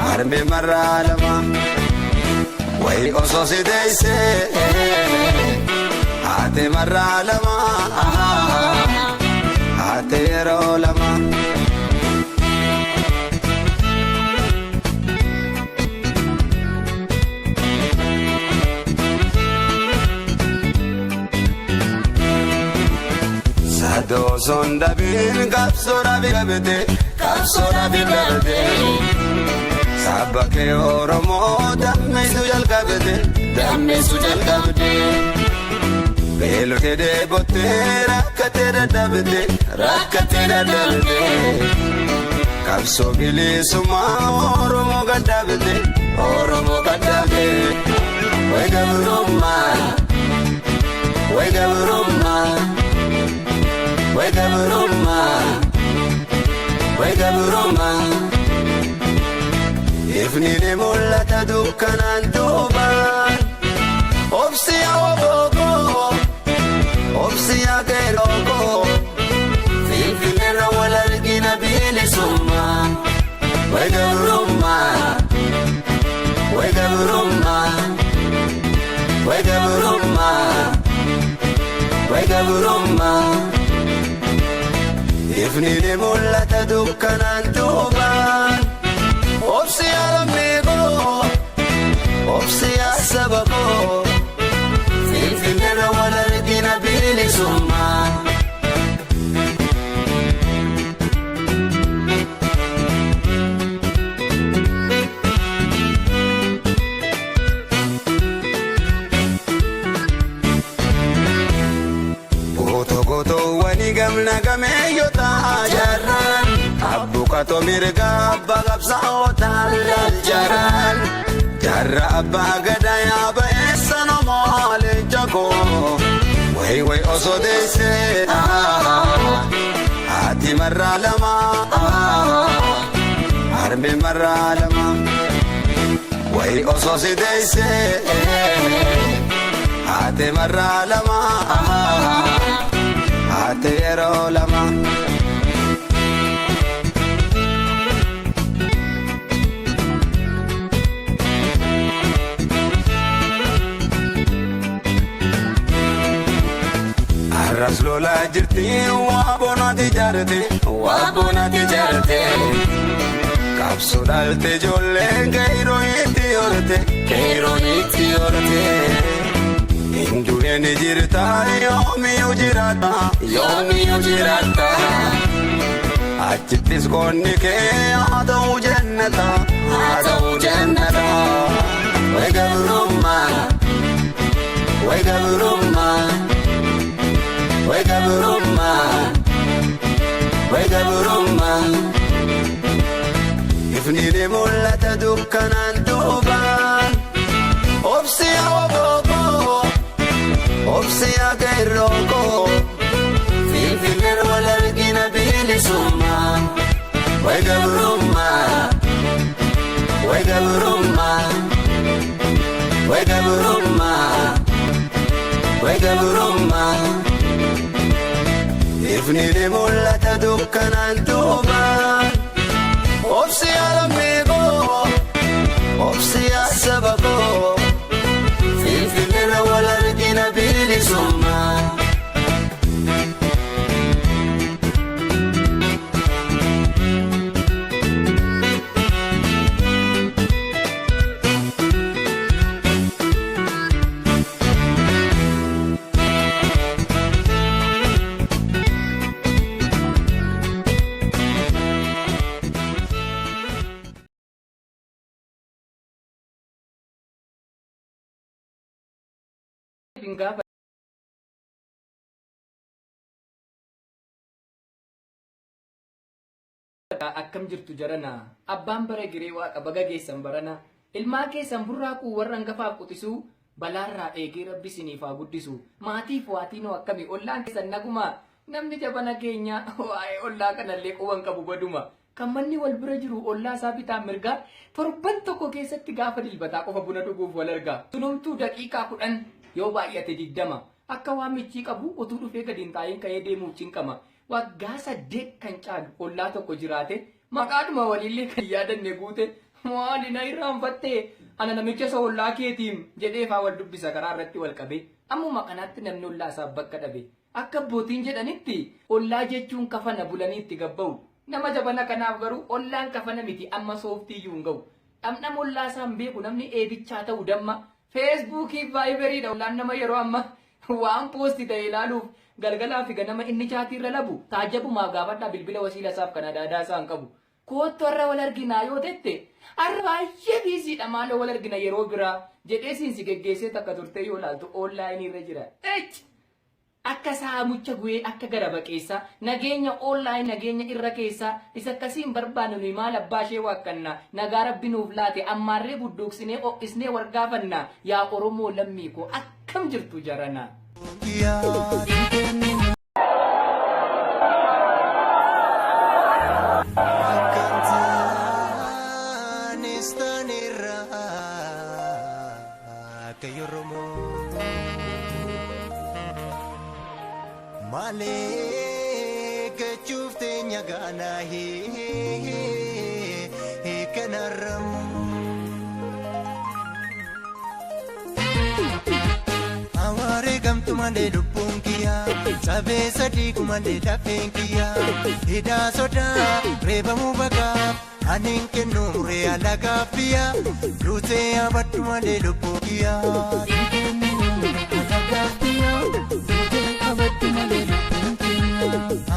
harme marraa lama way osoo si deesse haati marraa lama haati yeroo lama. Dosonda bin kapsora bigabete sabake oromo damme sujalkabete belo tede botte rakate dadabete kapso gile suma oromo gadabete way gabruma Wegabruma ifnine mul'ata dukkanaan duubaan obsiya wabooko obsiya keerooko finfinneerra wal argina bilisumma wegabruma ifnine mul'ata dukkanaan duubaan obsiya lammiikoo obsiya sabakoo finfinneerra wal argina bilisumma. Nagameeyota jarran abbukato mirga abba qabsaa'ota lal jarran jarra abbaa gadaa yaaba eessa namoo leencako way osoo deessee haati marraa lama harmee marraa lama wayi osoo si deessee haati marraa lama haati yeroo lama. Arras lolaa jirti waa bonaati jaarate Qabsoo dhaalte ijoollee keeyiroo itti horate Hinduun ni jirta yoomiyyuu jiraata Achittis qoonni kee haa ta'u jannata Way gabrummaa Ifni mul'ata dukkanaan duubaan Obsiyaa wabookoo Obsiyaa keerrookoo Finfinneen wal argina bilisummaa Way gabrummaa Ifni mul'ata dukkanaan duubaan Obsiyaa lammiikoo Obsiyaa sabakoo Finfinneen wal argina bilisummaa Gaafa akkam jirtu jarana abbaan bara giree waaqa baga geessan barana ilmaa keessan burraaquu warra hangafaaf quxisuu balaarraa eegee rabbi isiniif haa guddisu maatiif waatiinoo akkami ollaan keessan naguma namni jabana keenya waa'ee ollaa kanallee quban qabu baduma kan manni wal bira jiru ollaa isaa bitaa mirgaa torban tokko keessatti gaafa dilbataa qofa buna dhuguuf wal argaa tunumtuu daqiiqaa 10 yoo baay'ate 20 akka waan michii qabu utuu dhufee gadi hin taa'in ka'ee deemuuf cinqama waggaa 8 kan caalu ollaa tokko jiraate maqaadhuma waliillee kan yaadanne guute maali na irraanfattee ana namicha isa ollaa keetiim jedhee faa wal dubbisa karaa irratti wal qabee ammuma kanaatti namni ollaa isaaf bakka dhabe akka abbootiin jedhanitti ollaa jechuun kafana bulanii itti gabba'u nama jabana kanaaf garuu ollaan kafana miti amma sooftiiyyuu hin ga'u dhamdhama ollaa isaan beeku namni eebichaa ta'u damma Facebookii Viberii dha ollaan nama yeroo amma waan poosti ta'e ilaaluuf galgalaa fi ganama inni chaatii irra labu taajjabumaa gaafadhaa bilbila wasiila isaaf kan adaadaa isaan qabu koottu har'a wal arginaa yoo tette har'a baay'ee biisiidha maaloo wal argina yeroo biraa jedhee siinsi geggeessee takka turtee yoo laaltu onlaayinii irra jira akka saamucha gu'ee akka gara baqeessaa nageenya onlaayinii nageenya irra keessaa isa akkasiin barbaannu nuyi maal abbaa ishee waaqqannaa nagaa rabbi nuuf laate ammaarree budduuqsinee o'isnee wargaafannaa yaa oromoo lammii koo akkam jirtu jaranaa. Malee gachuufte nyagana kanaram Aware gamtu male lupungia sabe sadi kumale dafengia ida soda reba mubaga anin kenure alaga pia rute abatu male lupungia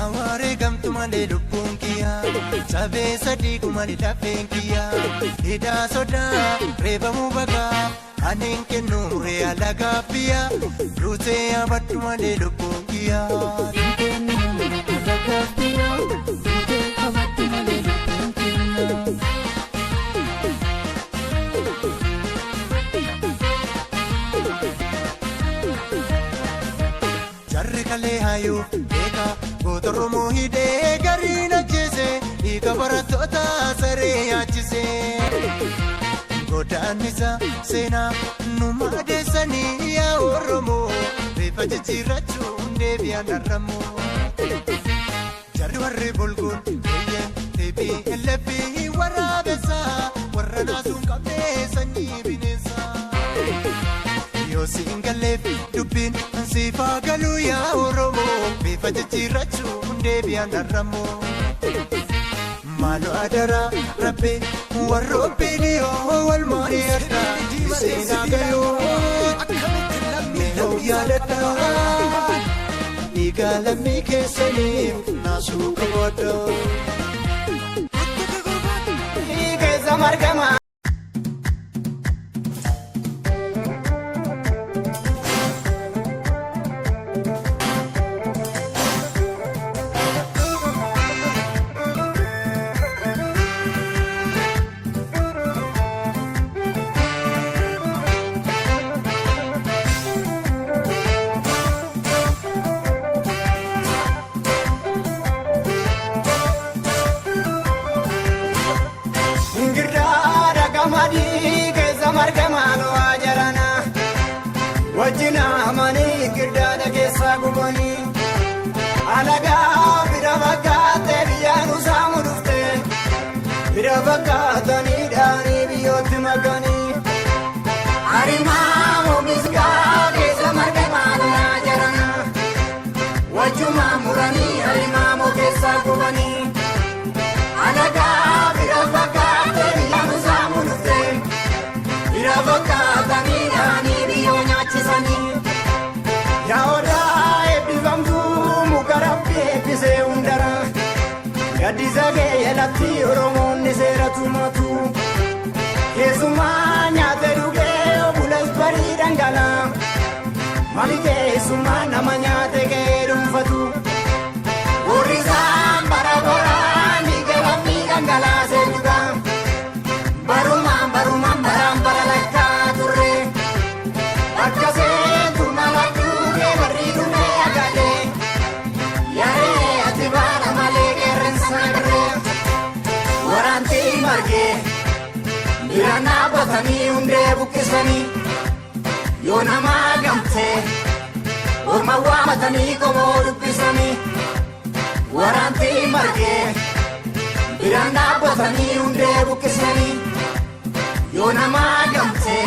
Aware gamtu male lupungia sabe sadi kumale dafengia ida soda reba mubaga anin kenure alaga pia rute abatu male lupungia Jarre malee haayuu beekaa goota Oromoo hidhee gariin ajjeese dhiiga barattoota saree nyaachise. Godaannisa seenaa nu maadeessanii yaa Oromoo reeffa jijjiirrachuun deebi'an arramoo. Jarri warri bulguun eeyyeen teebii ellebii waraabessaa warra naasuun qabdee sanyii bineensaa. Yoo siin galleef dubbiin siifaa galuu yaa Oromoo reeffa jijjiirrachuun deebi'an arramoo. Maaloo adaraa rabbi warroobbii dhiyoo wal maayyaadha seenaa galuu miidhoo yaadadha dhiiga lammii keessaniif naasuu qabaadha. Dhiiga isa margamaa. Wajjina amanii girdaadha keessaa gubanii alagaa bira fakkaatee biyyaan usaamu dhuftee bira fakkaatanii dhaanii biyyootti makanii harimaa moomisgaa keessa marga maalaa jarana wajjuma muranii harimaa moo keessaa gubanii alagaa bira fakkaatee biyyaan usaamu dhuftee bira fakkaatanii dhaanii biyyoo nyaachisanii. Yaodaa eebbifamtuu muka rabbi eebbisee hundara gaddisa geeyelatti Oromoonni seera tumatu keessumaa nyaate dhugee obulas barii dhangalaa mali keessumaa nama nyaate ga'ee dhuunfatu warrisaan bara baraan dhiigalamii dhangalaasee dhugaa barumaan baraan bara lakkaa turre akkasee turmala dhugee barrii dhumee agadee yaree ati baala malee qeerransa dirree waraantii margee bira naabatanii hundee buqqisanii yoo namaa gamtee orma waamatanii qomoo dubbisanii waraantii margee bira naabatanii hundee buqqisanii yoo namaa gamtee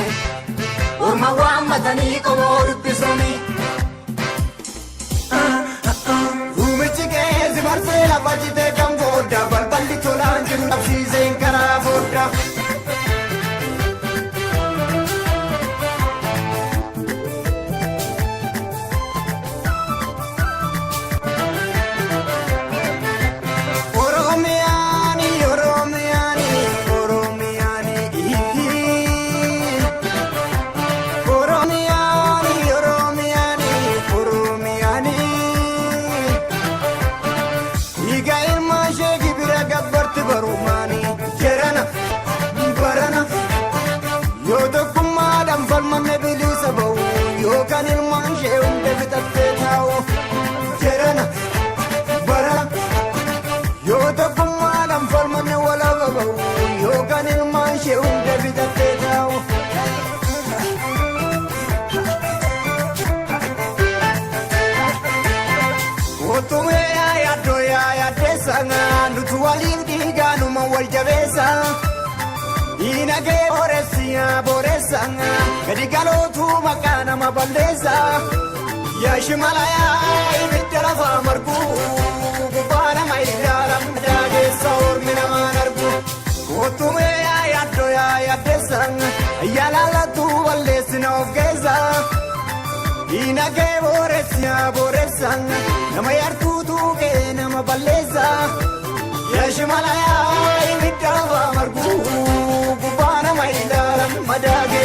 orma waamatanii qomoo dubbisanii. Ruumichi keessa marsee lafa jitee kan foodda balballi tolaan jiru dhabsiiseen karaa foodda. Falmanne bilisa ba'u yookaan ilmaan ishee hundee fixattee taa'u jedhana barana yoo tokkummaadhaan falmanne walaaba ba'u yookaan ilmaan ishee hundee fixattee taa'u. Otumee yaaddoo yaaddeessa nutu waliin dhiigaanuma wal jabeessa. Inagee boreessa gadi galootu maqaa nama balleessa yaashi malayaa ibidda lafaa margu gubbaa nama ilaala daageessa ormi namaan argu otumee yaaddoo yaaddeessa yaalaalatu balleessina of keessa inagee boreessa nama yartuutu kee nama balleessa yaashi malayaa ibidda lafaa margu. Maidara madage